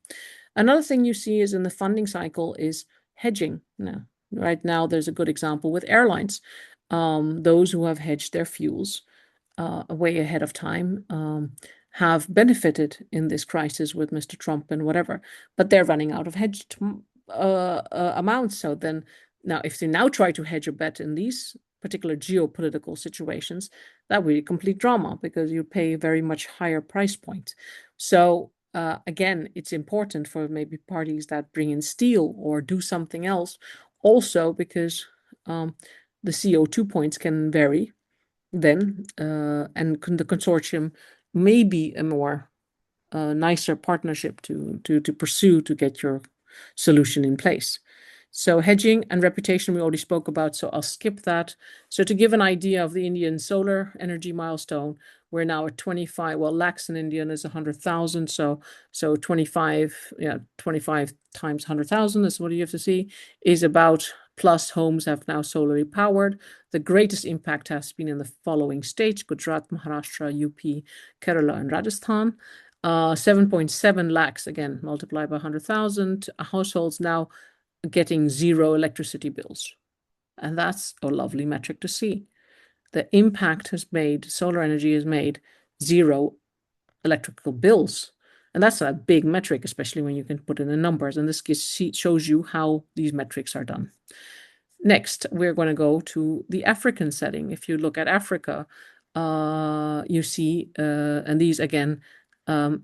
Another thing you see is in the funding cycle is hedging. Now, right now, there's a good example with airlines. Those who have hedged their fuels way ahead of time have benefited in this crisis with Mr. Trump and whatever, but they're running out of hedged amounts. So then, now if they now try to hedge a bet in these particular geopolitical situations, that would be complete drama because you pay a very much higher price point. So again, it's important for maybe parties that bring in steel or do something else, also because the CO2 points can vary then, and the consortium may be a more nicer partnership to pursue to get your solution in place. So hedging and reputation we already spoke about, so I'll skip that. So to give an idea of the Indian solar energy milestone, we're now at 25. Well, lakhs in Indian is 100,000. So 25 times 100,000 is what you have to see, is about plus homes have now solarly powered. The greatest impact has been in the following states: Gujarat, Maharashtra, UP, Kerala, and Rajasthan. 7.7 lakhs, again, multiplied by 100,000 households now getting zero electricity bills. And that's a lovely metric to see. The impact solar energy has made zero electrical bills. And that's a big metric, especially when you can put in the numbers. And this shows you how these metrics are done. Next, we're going to go to the African setting. If you look at Africa, you see, and these again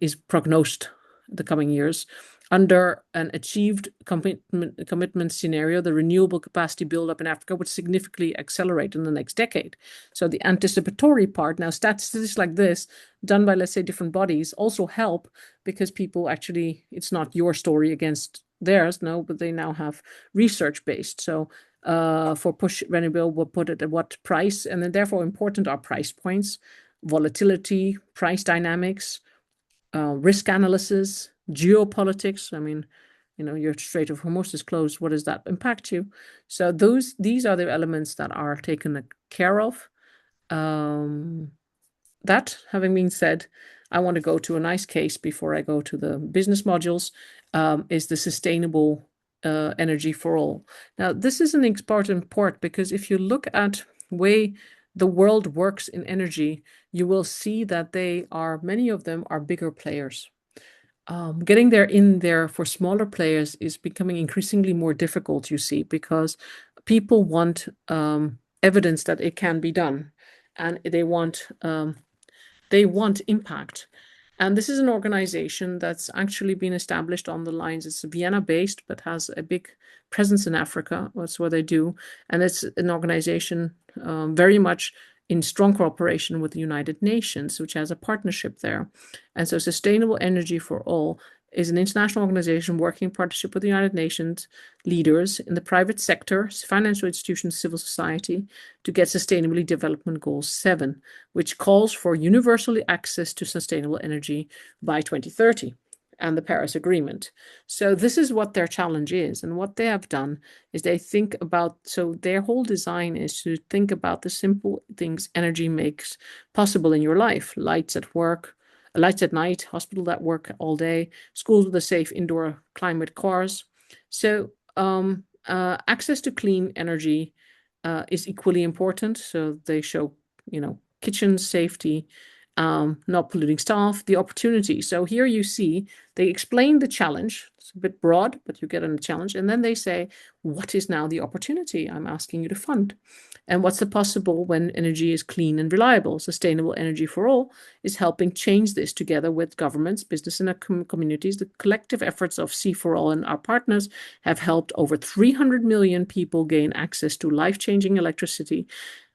is prognosed the coming years. Under an achieved commitment scenario, the renewable capacity buildup in Africa would significantly accelerate in the next decade. So the anticipatory part, now statistics like this, done by, let's say, different bodies, also help because people actually, it's not your story against theirs, no, but they now have research based. So for push renewable, we'll put it at what price, and then therefore important are price points, volatility, price dynamics, risk analysis, geopolitics. I mean, your Strait of Hormuz is closed. What does that impact you? So these are the elements that are taken care of. That having been said, I want to go to a nice case before I go to the business modules, is the sustainable energy for all. Now, this is an important part because if you look at the way the world works in energy, you will see that many of them are bigger players. Getting in there for smaller players is becoming increasingly more difficult, you see, because people want evidence that it can be done, and they want impact. And this is an organization that's actually been established on the lines. It's Vienna-based, but has a big presence in Africa. That's what they do. And it's an organization very much in strong cooperation with the United Nations, which has a partnership there. And so Sustainable Energy for All is an international organization working in partnership with the United Nations leaders in the private sector, financial institutions, civil society, to get Sustainable Development Goal 7, which calls for universal access to sustainable energy by 2030, and the Paris Agreement. So this is what their challenge is. And what they have done is they think about, so their whole design is to think about the simple things energy makes possible in your life: lights at work, lights at night, hospital that work all day, schools with a safe indoor climate, cars. So access to clean energy is equally important. So they show, kitchen safety, not polluting staff, the opportunity. So here you see they explain the challenge. It's a bit broad, but you get on the challenge. And then they say, what is now the opportunity I'm asking you to fund? And what's the possible when energy is clean and reliable? Sustainable energy for all is helping change this together with governments, business, and communities. The collective efforts of C4All and our partners have helped over 300 million people gain access to life-changing electricity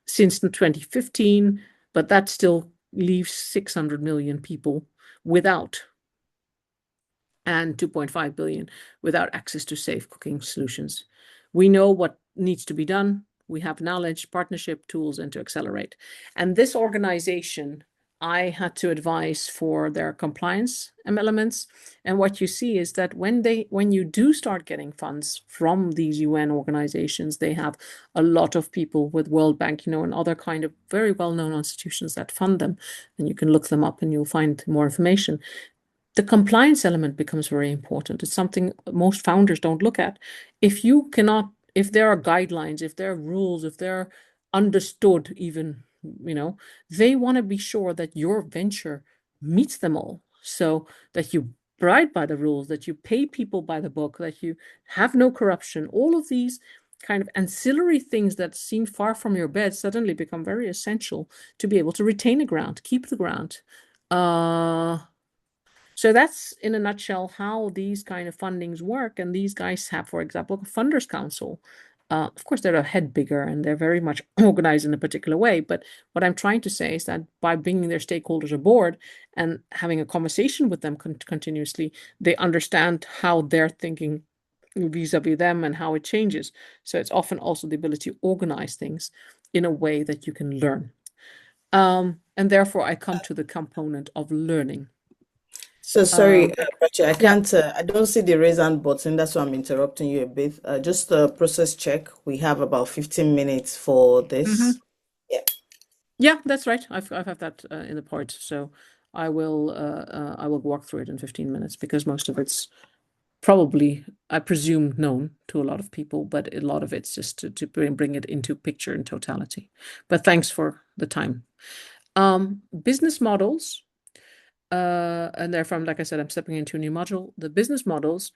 since 2015, but that still leaves 600 million people without, and 2.5 billion without access to safe cooking solutions. We know what needs to be done. We have knowledge, partnership, tools, and to accelerate. And this organization, I had to advise for their compliance elements. And what you see is that when you do start getting funds from these UN organizations, they have a lot of people with World Bank, and other kind of very well-known institutions that fund them. And you can look them up and you'll find more information. The compliance element becomes very important. It's something most founders don't look at. If there are guidelines, if there are rules, if they're understood even, they want to be sure that your venture meets them all. So that you abide by the rules, that you pay people by the book, that you have no corruption. All of these kind of ancillary things that seem far from your bed suddenly become very essential to be able to retain a grant, keep the grant. So that's in a nutshell how these kind of fundings work. And these guys have, for example, a funders council. Of course, they're a head bigger and they're very much organized in a particular way. But what I'm trying to say is that by bringing their stakeholders aboard and having a conversation with them continuously, they understand how they're thinking vis-a-vis them and how it changes. So it's often also the ability to organize things in a way that you can learn. And therefore, I come to the component of learning. So sorry, Um, Prachi, I yeah. can't, I don't see the raise hand button. That's why I'm interrupting you a bit. Just a process check. We have about 15 minutes for this. Yeah. Yeah, that's right. I've had that in the point, so I will walk through it in 15 minutes because most of it's probably, I presume, known to a lot of people, but a lot of it's just to bring it into picture in totality. But thanks for the time. Business models, and therefore, like I said, I'm stepping into a new module. The business models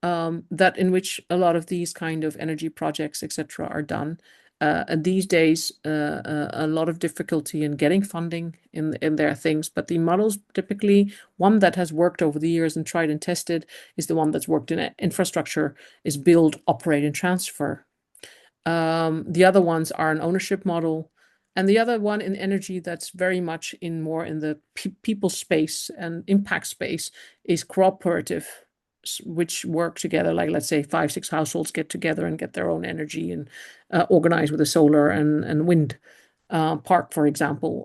that in which a lot of these kind of energy projects, etc., are done. And these days, a lot of difficulty in getting funding in their things. But the models typically, one that has worked over the years and tried and tested is the one that's worked in infrastructure, is build, operate, and transfer. The other ones are an ownership model. And the other one in energy that's very much more in the people space and impact space is cooperative, which work together. Like, let's say 5-6 households get together and get their own energy and organize with a solar and wind park, for example.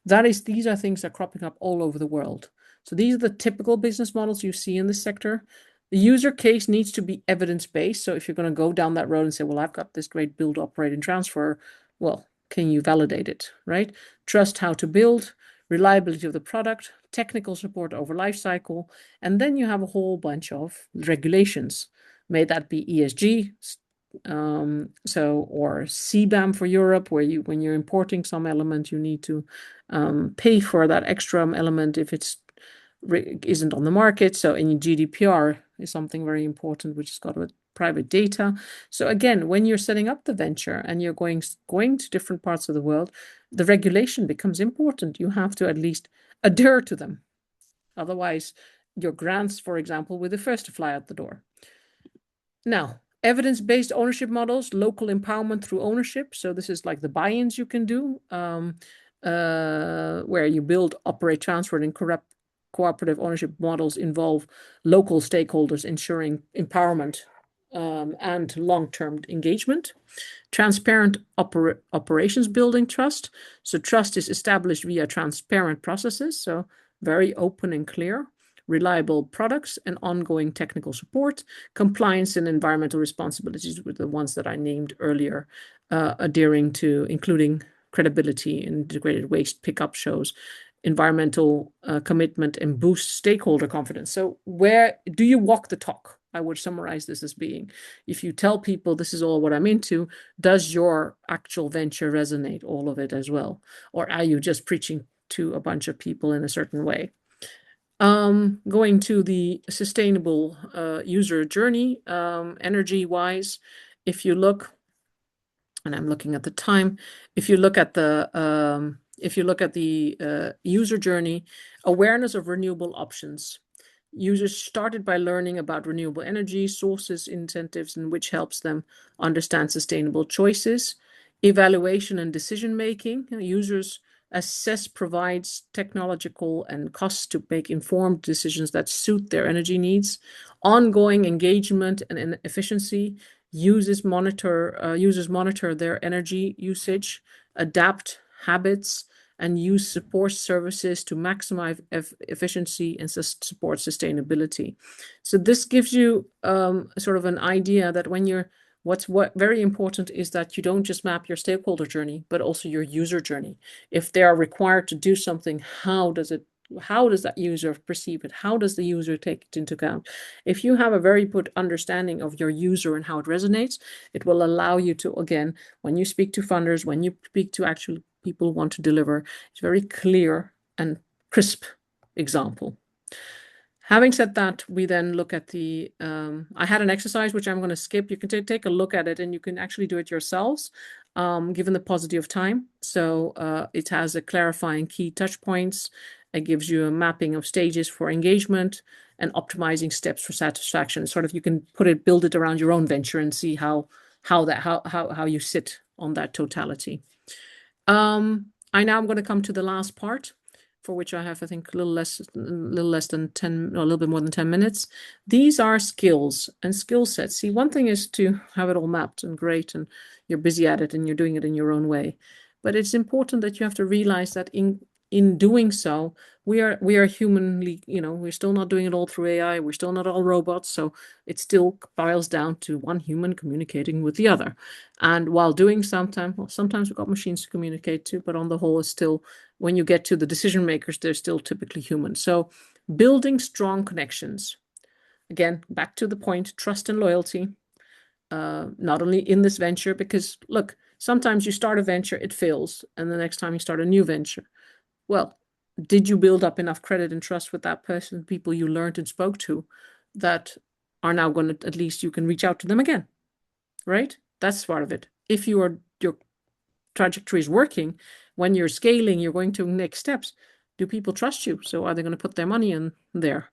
These are things that are cropping up all over the world. So these are the typical business models you see in this sector. The user case needs to be evidence-based. So if you're going to go down that road and say, well, I've got this great build, operate, and transfer, well, can you validate it, right? Trust how to build, reliability of the product, technical support over life cycle, and then you have a whole bunch of regulations. May that be ESG, or CBAM for Europe, where when you're importing some element, you need to pay for that extra element if it's isn't on the market. So in GDPR is something very important, which has got with private data. So again, when you're setting up the venture and you're going to different parts of the world, the regulation becomes important. You have to at least adhere to them. Otherwise, your grants, for example, will be the first to fly out the door. Now, evidence-based ownership models, local empowerment through ownership. So this is like the buy-ins you can do, where you build, operate, transfer, and cooperative ownership models involve local stakeholders ensuring empowerment and long-term engagement. Transparent operations building trust. So trust is established via transparent processes, so very open and clear. Reliable products and ongoing technical support. Compliance and environmental responsibilities were the ones that I named earlier, adhering to including credibility, integrated waste pickup shows, environmental commitment, and boost stakeholder confidence. So where do you walk the talk? I would summarize this as being, if you tell people this is all what I'm into, does your actual venture resonate, all of it as well? Or are you just preaching to a bunch of people in a certain way. Going to the sustainable user journey, energy-wise, if you look, and I'm looking at the time, if you look at the user journey, awareness of renewable options. Users started by learning about renewable energy sources, incentives, and which helps them understand sustainable choices. Evaluation and decision making. Users assess provides technological and costs to make informed decisions that suit their energy needs. Ongoing engagement and efficiency. Users monitor their energy usage, adapt habits, and use support services to maximize efficiency and support sustainability. So this gives you sort of an idea that what's very important is that you don't just map your stakeholder journey, but also your user journey. If they are required to do something, how does that user perceive it? How does the user take it into account? If you have a very good understanding of your user and how it resonates, it will allow you to, again, when you speak to funders, when you speak to actual people who want to deliver, it's very clear and crisp example. Having said that, we then look at the, I had an exercise which I'm going to skip. You can take a look at it and you can actually do it yourselves, given the paucity of time. So it has a clarifying key touch points. It gives you a mapping of stages for engagement and optimizing steps for satisfaction. Sort of you can build it around your own venture and see how you sit on that totality. I now am going to come to the last part, for which I have, I think, a little less than 10, or a little bit more than 10 minutes. These are skills and skill sets. See, one thing is to have it all mapped and great, and you're busy at it and you're doing it in your own way. But it's important that you have to realize that in doing so, we are humanly, we're still not doing it all through AI. We're still not all robots. So it still boils down to one human communicating with the other. And while doing sometimes we've got machines to communicate to, but on the whole, it's still, when you get to the decision makers, they're still typically human. So building strong connections. Again, back to the point, trust and loyalty, not only in this venture, because look, sometimes you start a venture, it fails, and the next time you start a new venture. Well, did you build up enough credit and trust with that person, people you learned and spoke to, that are now going to, at least you can reach out to them again, right? That's part of it. If your trajectory is working, when you're scaling, you're going to next steps. Do people trust you? So are they going to put their money in there?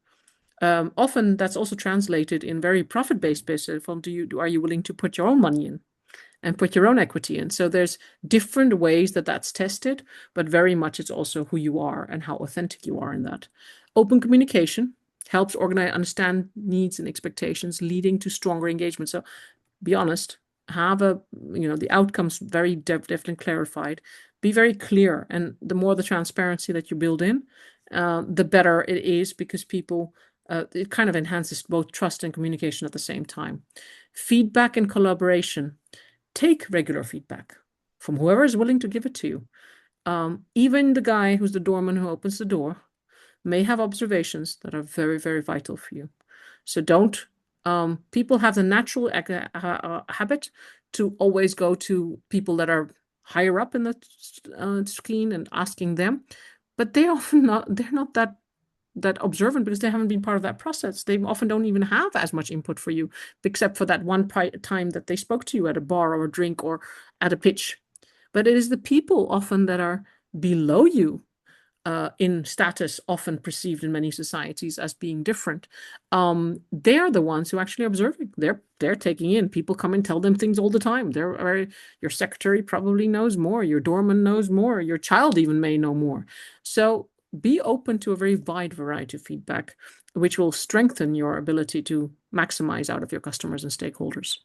Often that's also translated in very profit-based business. Are you willing to put your own money in and put your own equity in? So there's different ways that's tested, but very much it's also who you are and how authentic you are in that. Open communication helps understand needs and expectations, leading to stronger engagement. So be honest, have the outcomes very definitely clarified, be very clear. And the more the transparency that you build in, the better it is, because people, it kind of enhances both trust and communication at the same time. Feedback and collaboration. Take regular feedback from whoever is willing to give it to you. Even the guy who's the doorman who opens the door may have observations that are very, very vital for you. So don't, people have the natural habit to always go to people that are higher up in the screen and asking them, but they're not that observant, because they haven't been part of that process. They often don't even have as much input for you, except for that one time that they spoke to you at a bar or a drink or at a pitch. But it is the people often that are below you in status, often perceived in many societies as being different. They're the ones who actually observing. They're taking in. People come and tell them things all the time. Your secretary probably knows more. Your doorman knows more. Your child even may know more. So be open to a very wide variety of feedback, which will strengthen your ability to maximize out of your customers and stakeholders.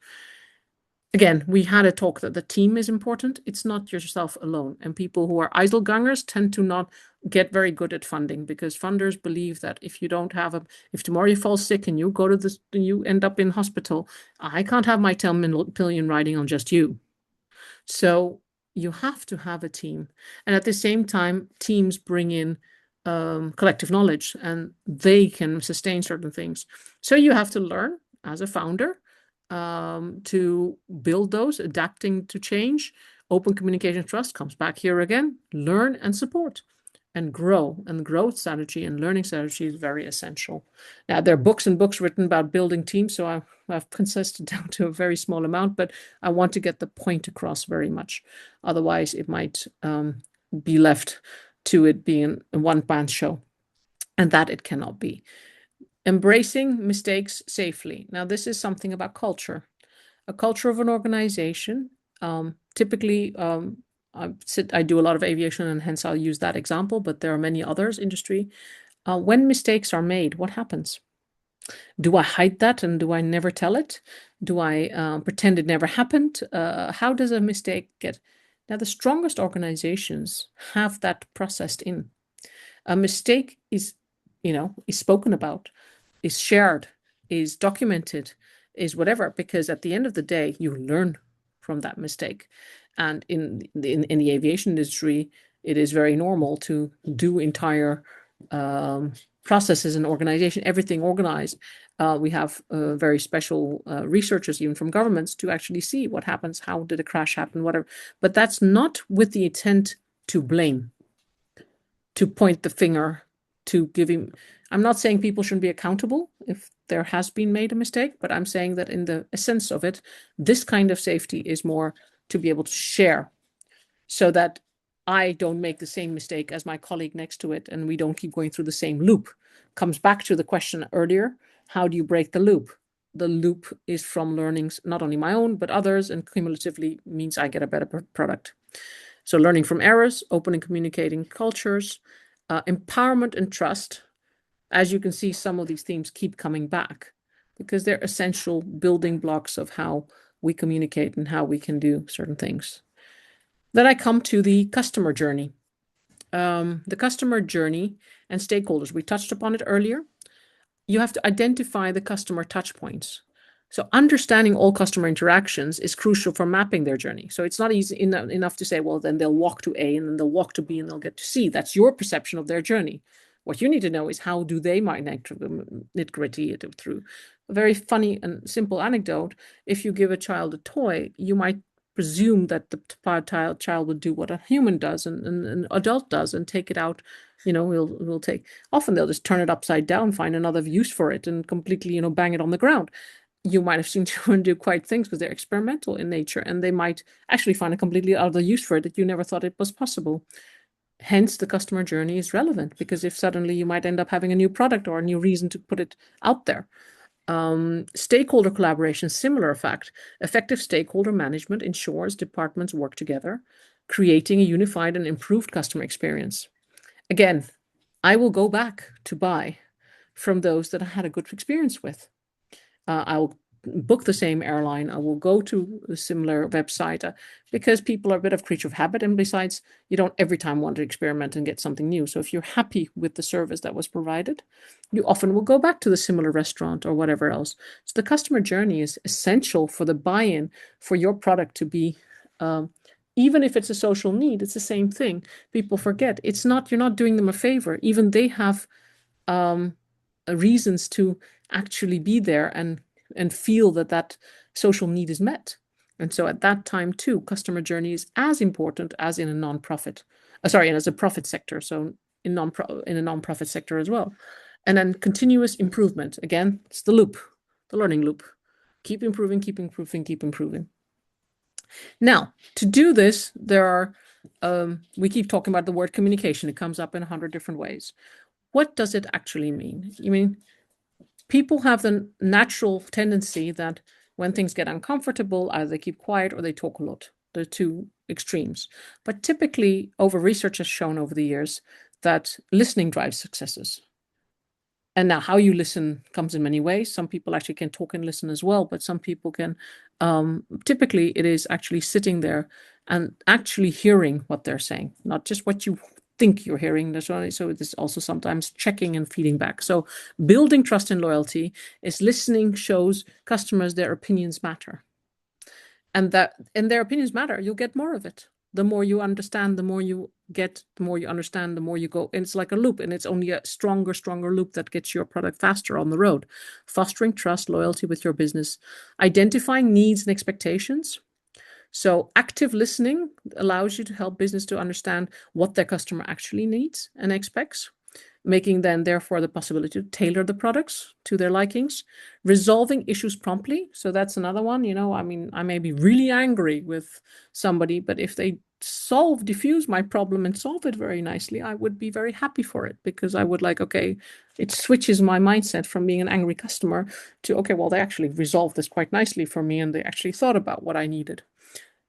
Again, we had a talk that the team is important. It's not yourself alone. And people who are Einzelgängers tend to not get very good at funding, because funders believe that if you don't have if tomorrow you fall sick and you go to you end up in hospital, I can't have my 10 million riding on just you. So you have to have a team. And at the same time, teams bring in collective knowledge, and they can sustain certain things. So you have to learn as a founder to build those, adapting to change. Open communication, trust comes back here again. Learn and support. and grow. And growth strategy and learning strategy is very essential. Now, there are books and books written about building teams, so I've condensed it down to a very small amount, but I want to get the point across very much. Otherwise, it might be left to it being a one-man show, and that it cannot be. Embracing mistakes safely. Now, this is something about culture. A culture of an organization, typically, I do a lot of aviation, and hence I'll use that example, but there are many others industry. When mistakes are made, what happens? Do I hide that and do I never tell it? Do I pretend it never happened? How does a mistake get? Now, the strongest organizations have that processed in. A mistake is spoken about, is shared, is documented, is whatever, because at the end of the day, you learn from that mistake. And in the aviation industry, it is very normal to do entire processes and organization, everything organized. We have very special researchers, even from governments, to actually see what happens, how did a crash happen, whatever. But that's not with the intent to blame, to point the finger, to give him. I'm not saying people shouldn't be accountable if there has been made a mistake, but I'm saying that in the essence of it, this kind of safety is more to be able to share so that I don't make the same mistake as my colleague next to it, and we don't keep going through the same loop. Comes back to the question earlier, how do you break the loop? The loop is from learnings, not only my own, but others, and cumulatively means I get a better product. So learning from errors, open and communicating cultures, empowerment and trust. As you can see, some of these themes keep coming back because they're essential building blocks of how we communicate and how we can do certain things. Then I come to the customer journey. The customer journey and stakeholders, we touched upon it earlier. You have to identify the customer touch points. So understanding all customer interactions is crucial for mapping their journey. So it's not easy enough to say, well, then they'll walk to A and then they'll walk to B and they'll get to C. That's your perception of their journey. What you need to know is how do they might nitgritty it through. A very funny and simple anecdote, if you give a child a toy, you might presume that the child would do what a human does and an adult does and take it out. We'll take, often they'll just turn it upside down, find another use for it and completely, bang it on the ground. You might have seen children do quite things because they're experimental in nature and they might actually find a completely other use for it that you never thought it was possible. Hence, the customer journey is relevant because if suddenly you might end up having a new product or a new reason to put it out there. Stakeholder collaboration, similar fact. Effective stakeholder management ensures departments work together, creating a unified and improved customer experience. Again, I will go back to buy from those that I had a good experience with. I'll book the same airline. I will go to a similar website because people are a bit of creature of habit. And besides, you don't every time want to experiment and get something new. So if you're happy with the service that was provided, you often will go back to the similar restaurant or whatever else. So the customer journey is essential for the buy-in for your product to be, even if it's a social need, it's the same thing. People forget. You're not doing them a favor. Even they have reasons to actually be there and feel that social need is met. And so at that time too, customer journey is as important as in a nonprofit, as a profit sector. So in a nonprofit sector as well. And then continuous improvement. Again, it's the loop, the learning loop. Keep improving, keep improving, keep improving. Now, to do this, there are, we keep talking about the word communication. It comes up in 100 different ways. What does it actually mean? You mean, people have the natural tendency that when things get uncomfortable, either they keep quiet or they talk a lot. They're two extremes. But typically, research has shown over the years that listening drives successes. And now how you listen comes in many ways. Some people actually can talk and listen as well, but some people can, typically it is actually sitting there and actually hearing what they're saying, not just what you think you're hearing. So it's also sometimes checking and feeding back. So building trust and loyalty is listening shows customers their opinions matter. And their opinions matter, you'll get more of it. The more you understand, the more you get, the more you understand, the more you go. And it's like a loop, and it's only a stronger loop that gets your product faster on the road. Fostering trust, loyalty with your business, identifying needs and expectations. So active listening allows you to help business to understand what their customer actually needs and expects, making then therefore the possibility to tailor the products to their likings, resolving issues promptly. So that's another one. I mean, I may be really angry with somebody, but if they diffuse my problem and solve it very nicely, I would be very happy for it, because I would like, okay, it switches my mindset from being an angry customer to, okay, well, they actually resolved this quite nicely for me and they actually thought about what I needed.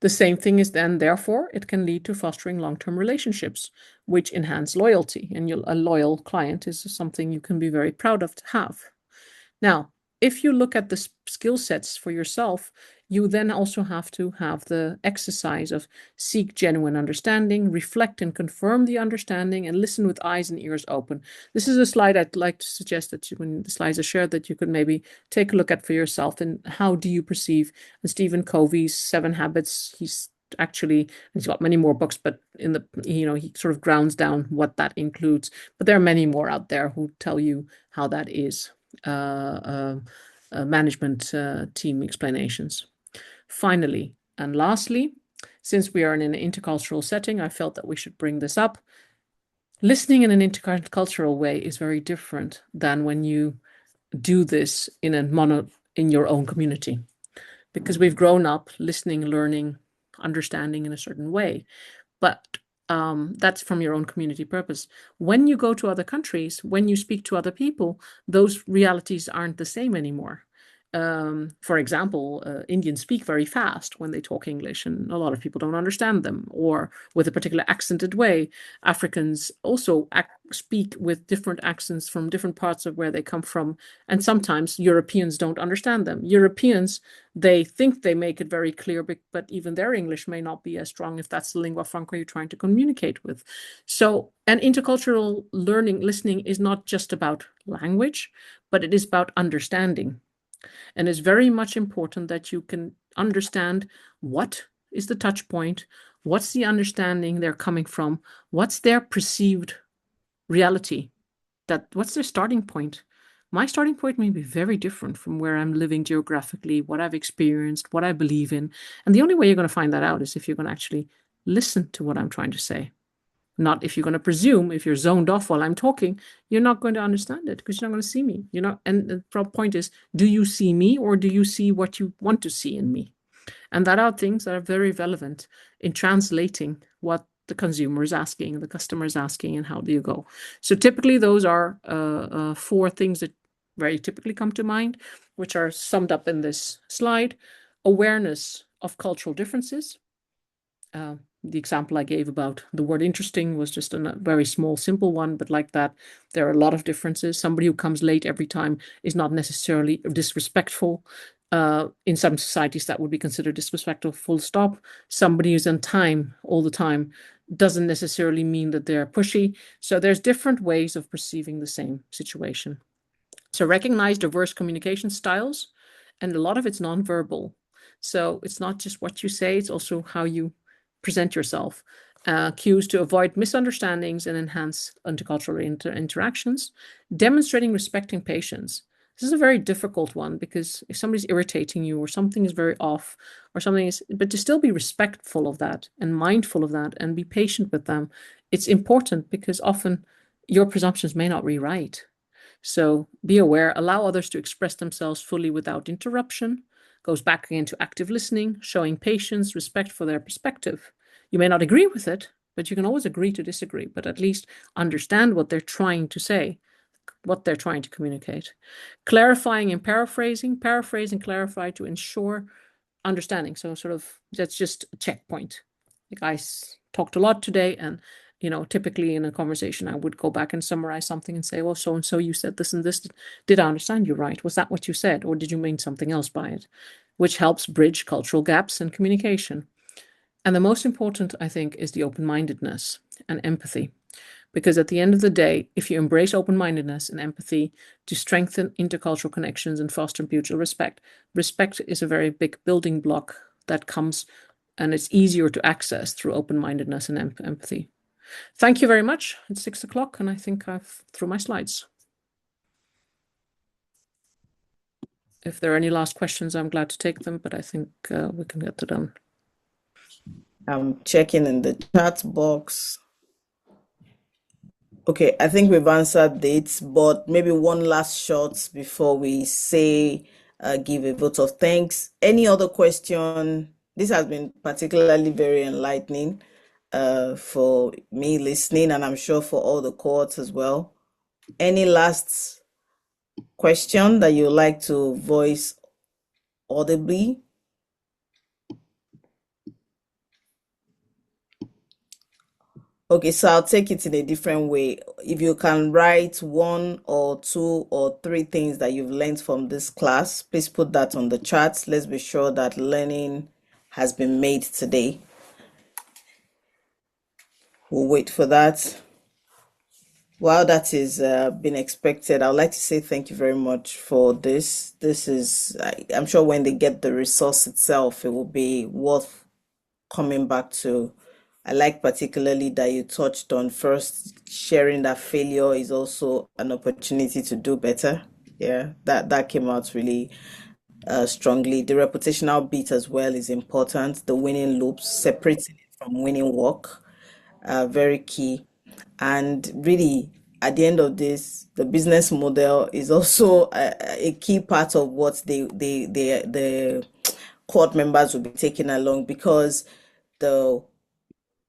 The same thing is then, therefore, it can lead to fostering long-term relationships, which enhance loyalty. And a loyal client is something you can be very proud of to have. Now, if you look at the skill sets for yourself, you then also have to have the exercise of seek genuine understanding, reflect and confirm the understanding, and listen with eyes and ears open. This is a slide I'd like to suggest that when the slides are shared, that you could maybe take a look at for yourself. And how do you perceive Stephen Covey's 7 Habits? He's got many more books, but he sort of grounds down what that includes. But there are many more out there who tell you how that is. Management team explanations. Finally, and lastly, since we are in an intercultural setting, I felt that we should bring this up. Listening in an intercultural way is very different than when you do this in your own community, because we've grown up listening, learning, understanding in a certain way. But that's from your own community purpose. When you go to other countries, when you speak to other people, those realities aren't the same anymore. For example, Indians speak very fast when they talk English, and a lot of people don't understand them, or with a particular accented way. Africans also speak with different accents from different parts of where they come from, and sometimes Europeans don't understand them. Europeans, they think they make it very clear, but even their English may not be as strong if that's the lingua franca you're trying to communicate with. So, an intercultural listening is not just about language, but it is about understanding. And it's very much important that you can understand what is the touch point, what's the understanding they're coming from, what's their perceived reality, what's their starting point. My starting point may be very different from where I'm living geographically, what I've experienced, what I believe in. And the only way you're going to find that out is if you're going to actually listen to what I'm trying to say. Not if you're going to presume, if you're zoned off while I'm talking, you're not going to understand it because you're not going to see me. And the point is, do you see me or do you see what you want to see in me? And that are things that are very relevant in translating what the consumer is asking, the customer is asking, and how do you go? So typically those are 4 things that very typically come to mind, which are summed up in this slide. Awareness of cultural differences. The example I gave about the word interesting was just a very small, simple one, but like that, there are a lot of differences. Somebody who comes late every time is not necessarily disrespectful. In some societies, that would be considered disrespectful, full stop. Somebody who's on time all the time doesn't necessarily mean that they're pushy. So there's different ways of perceiving the same situation. So recognize diverse communication styles, and a lot of it's nonverbal. So it's not just what you say, it's also how you present yourself. Cues to avoid misunderstandings and enhance intercultural interactions. Demonstrating respecting patience. This is a very difficult one because if somebody's irritating you or something is very off or something is, but to still be respectful of that and mindful of that and be patient with them, it's important because often your presumptions may not be right. So be aware, allow others to express themselves fully without interruption. Goes back again to active listening, showing patience, respect for their perspective. You may not agree with it, but you can always agree to disagree, but at least understand what they're trying to say, what they're trying to communicate. Clarifying and paraphrasing, clarify to ensure understanding. So sort of that's just a checkpoint. Like I talked a lot today, and typically in a conversation, I would go back and summarize something and say, well, so and so you said this and this. Did I understand you right? Was that what you said? Or did you mean something else by it? Which helps bridge cultural gaps in communication. And the most important, I think, is the open-mindedness and empathy. Because at the end of the day, if you embrace open-mindedness and empathy to strengthen intercultural connections and foster mutual respect, respect is a very big building block that comes, and it's easier to access through open-mindedness and empathy. Thank you very much. It's 6 o'clock, and I think I've through my slides. If there are any last questions, I'm glad to take them, but I think we can get to them. I'm checking in the chat box. Okay, I think we've answered dates, but maybe one last shot before we say give a vote of thanks. Any other question? This has been particularly very enlightening for me listening, and I'm sure for all the cohorts as well. Any last question that you'd like to voice audibly? Okay, so I'll take it in a different way. If you can write one or two or three things that you've learned from this class, please put that on the chat. Let's be sure that learning has been made today. We'll wait for that. While that is been expected, I'd like to say thank you very much for this. This is, I'm sure when they get the resource itself, it will be worth coming back to. I like particularly that you touched on first sharing that failure is also an opportunity to do better. Yeah, that came out really strongly. The reputational bit as well is important. The winning loops, separating it from winning work, very key. And really, at the end of this, the business model is also a key part of what the court members will be taking along, because the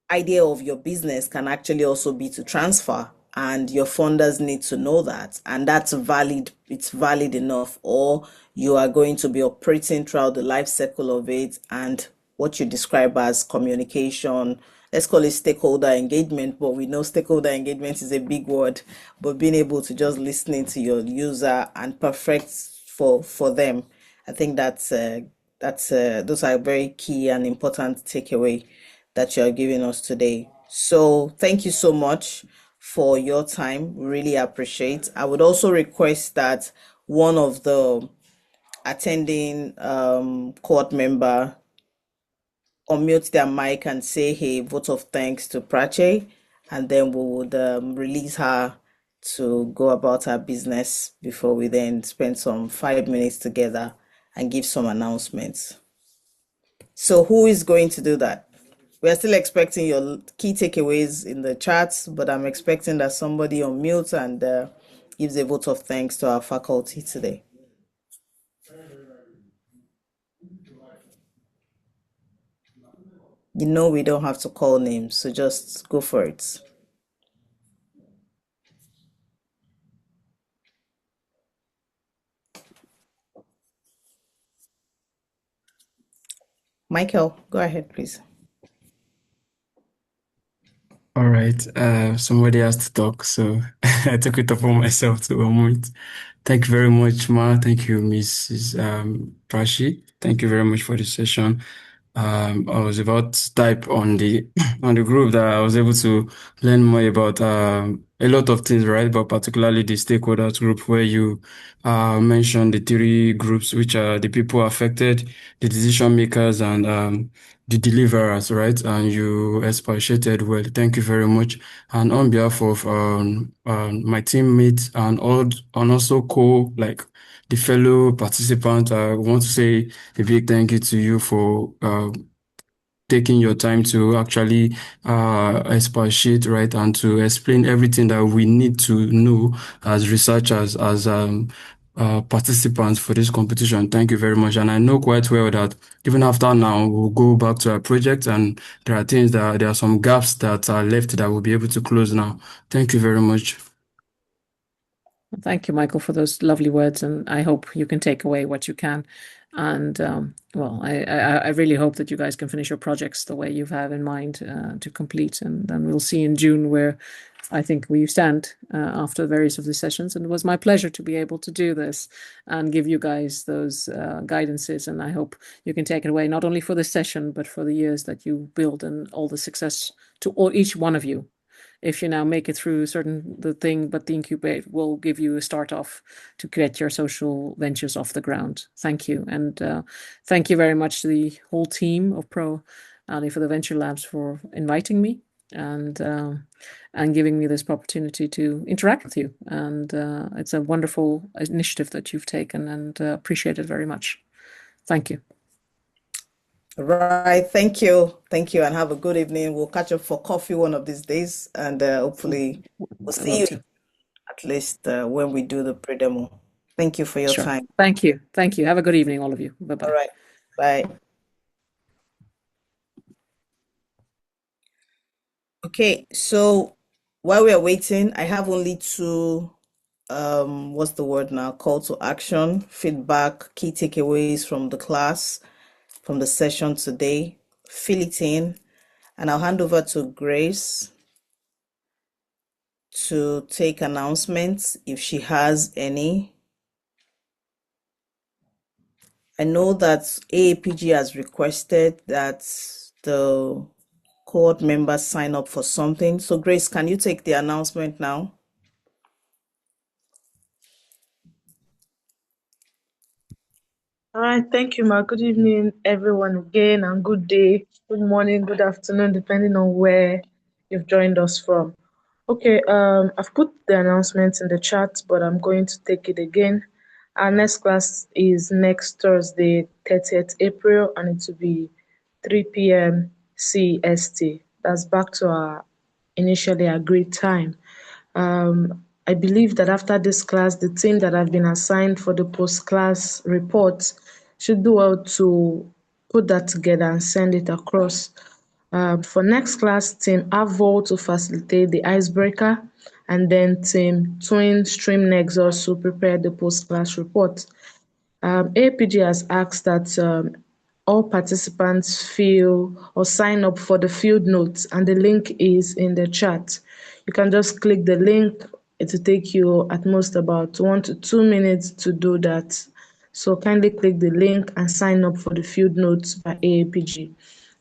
idea of your business can actually also be to transfer, and your funders need to know that, and that's valid. It's valid enough, or you are going to be operating throughout the life cycle of it, and what you describe as communication, let's call it stakeholder engagement, but we know stakeholder engagement is a big word, but being able to just listening to your user and perfect for them, I think that's those are very key and important takeaway that you're giving us today. So thank you so much for your time. We really appreciate. I would also request that one of the attending court member unmute their mic and say a vote of thanks to Prache, and then we would release her to go about her business before we then spend some 5 minutes together and give some announcements. So who is going to do that? We're still expecting your key takeaways in the chat, but I'm expecting that somebody unmutes and gives a vote of thanks to our faculty today. You know we don't have to call names, so just go for it. Michael, go ahead, please. All right. Somebody has to talk, so I took it upon myself to unmute. Thank you very much, Ma. Thank you, Mrs. Prashi. Thank you very much for the session. I was about to type on the on the group that I was able to learn more about a lot of things, right? But particularly the stakeholders group, where you mentioned the three groups, which are the people affected, the decision makers, and the deliverers, right? And you expatiated well. Thank you very much. And on behalf of my teammates and all, and also like the fellow participants, I want to say a big thank you to you for taking your time to actually expatiate, right, and to explain everything that we need to know as researchers, as participants for this competition. Thank you very much. And I know quite well that even after now, we'll go back to our project, and there are some gaps that are left that we'll be able to close now. Thank you very much. Thank you, Michael, for those lovely words, and I hope you can take away what you can. And well, I really hope that you guys can finish your projects the way you have in mind to complete, and then we'll see in June where I think we stand after various of the sessions. And it was my pleasure to be able to do this and give you guys those guidances, and I hope you can take it away not only for this session but for the years that you build and all the success to each one of you. If you now make it through the thing, but the incubate will give you a start off to get your social ventures off the ground. Thank you. And thank you very much to the whole team of Pro Ali for the Venture Labs for inviting me and giving me this opportunity to interact with you. And it's a wonderful initiative that you've taken, and appreciate it very much. Thank you. Right. Thank you. Thank you, and have a good evening. We'll catch up for coffee one of these days, and hopefully we'll I'd see love you to. at least when we do the pre-demo. Thank you for your Sure. time. Thank you. Thank you. Have a good evening, all of you. All Bye-bye. right. Bye. Okay, so while we are waiting, I have only two, what's the word now? Call to action, feedback, key takeaways from the class, from the session today. Fill it in, and I'll hand over to Grace to take announcements if she has any. I know that AAPG has requested that the cohort members sign up for something. So Grace, can you take the announcement now? All right, thank you, Ma. Good evening, everyone, again, and good day, good morning, good afternoon, depending on where you've joined us from. Okay, I've put the announcement in the chat, but I'm going to take it again. Our next class is next Thursday, 30th April, and it will be 3 p.m. CST. That's back to our initially agreed time. I believe that after this class, the team that have been assigned for the post-class report should do well to put that together and send it across. For next class, Team AVO to facilitate the icebreaker, and then Team Twin Stream Nexus to prepare the post-class report. APG has asked that all participants fill or sign up for the field notes, and the link is in the chat. You can just click the link. It will take you at most about 1 to 2 minutes to do that. So kindly click the link and sign up for the field notes by AAPG.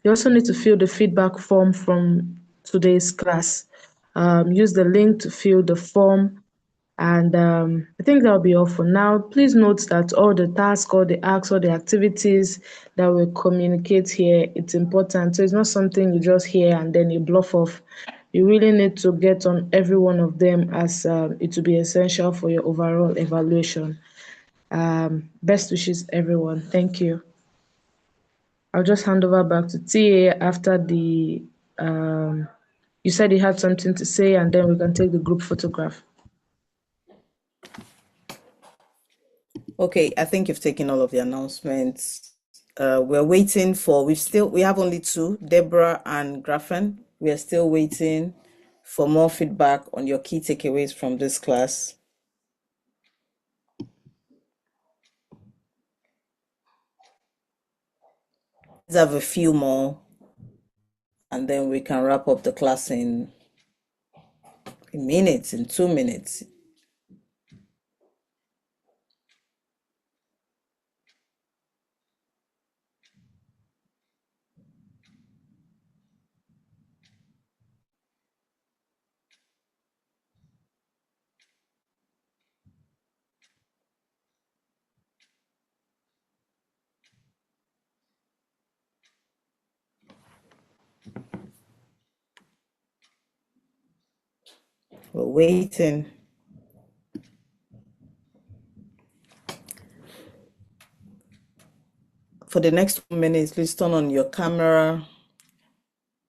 You also need to fill the feedback form from today's class. Use the link to fill the form, and I think that'll be all for now. Please note that all the tasks, all the acts, all the activities that we communicate here, it's important. So it's not something you just hear and then you bluff off. You really need to get on every one of them, as it will be essential for your overall evaluation. Best wishes, everyone. Thank you. I'll just hand over back to TA after the. You said you had something to say, and then we can take the group photograph. Okay, I think you've taken all of the announcements. We're waiting for, we have only two, Deborah and Grafen. We are still waiting for more feedback on your key takeaways from this class. Let's have a few more, and then we can wrap up the class in minutes, in 2 minutes. We're waiting. For the next 2 minutes, please turn on your camera.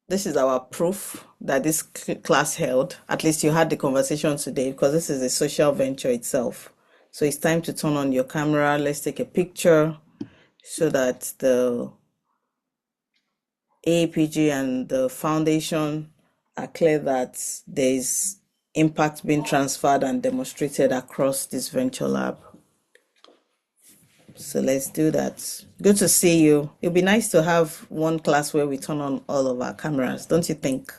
This is our proof that this class held. At least you had the conversation today, because this is a social venture itself. So it's time to turn on your camera. Let's take a picture so that the AAPG and the foundation are clear that there's impact being transferred and demonstrated across this venture lab. So let's do that. Good to see you. It'll be nice to have one class where we turn on all of our cameras, don't you think?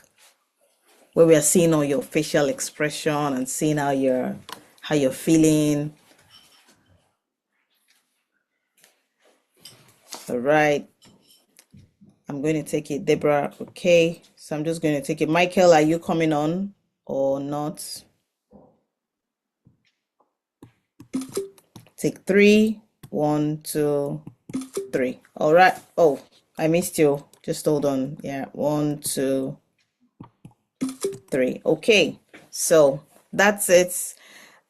Where we are seeing all your facial expression and seeing how you're feeling. All right. I'm going to take it, Deborah. Okay. So I'm just going to take it. Michael, are you coming on or not? Take 3. 1, 2, 3. All right. Oh, I missed you. Just hold on. Yeah. 1, 2, 3. Okay. So that's it.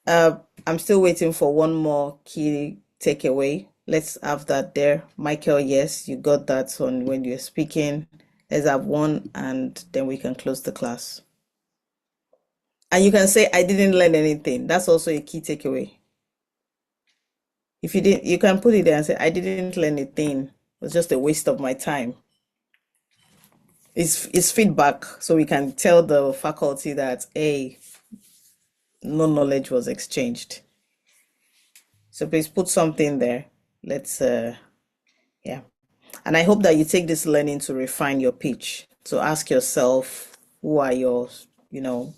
I'm still waiting for one more key takeaway Let's have that there. Michael, yes, you got that on when you're speaking. Let's have one and then we can close the class. And you can say, I didn't learn anything. That's also a key takeaway. If you didn't, you can put it there and say, I didn't learn anything. It was just a waste of my time. It's feedback, so we can tell the faculty that, hey, no knowledge was exchanged. So please put something there. Let's, yeah. And I hope that you take this learning to refine your pitch. So ask yourself, who are your, your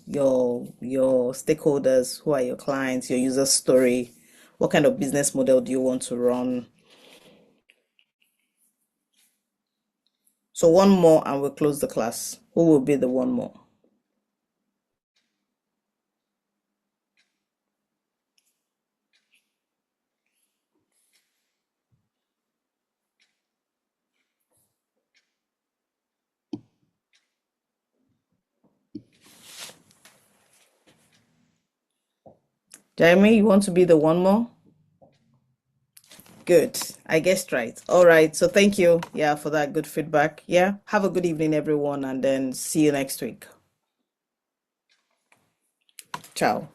stakeholders? Who are your clients? Your user story? What kind of business model do you want to run? So one more and we'll close the class. Who will be the one more? Jeremy, you want to be the one more? Good. I guessed right. All right. So thank you, yeah, for that good feedback. Yeah. Have a good evening, everyone, and then see you next week. Ciao.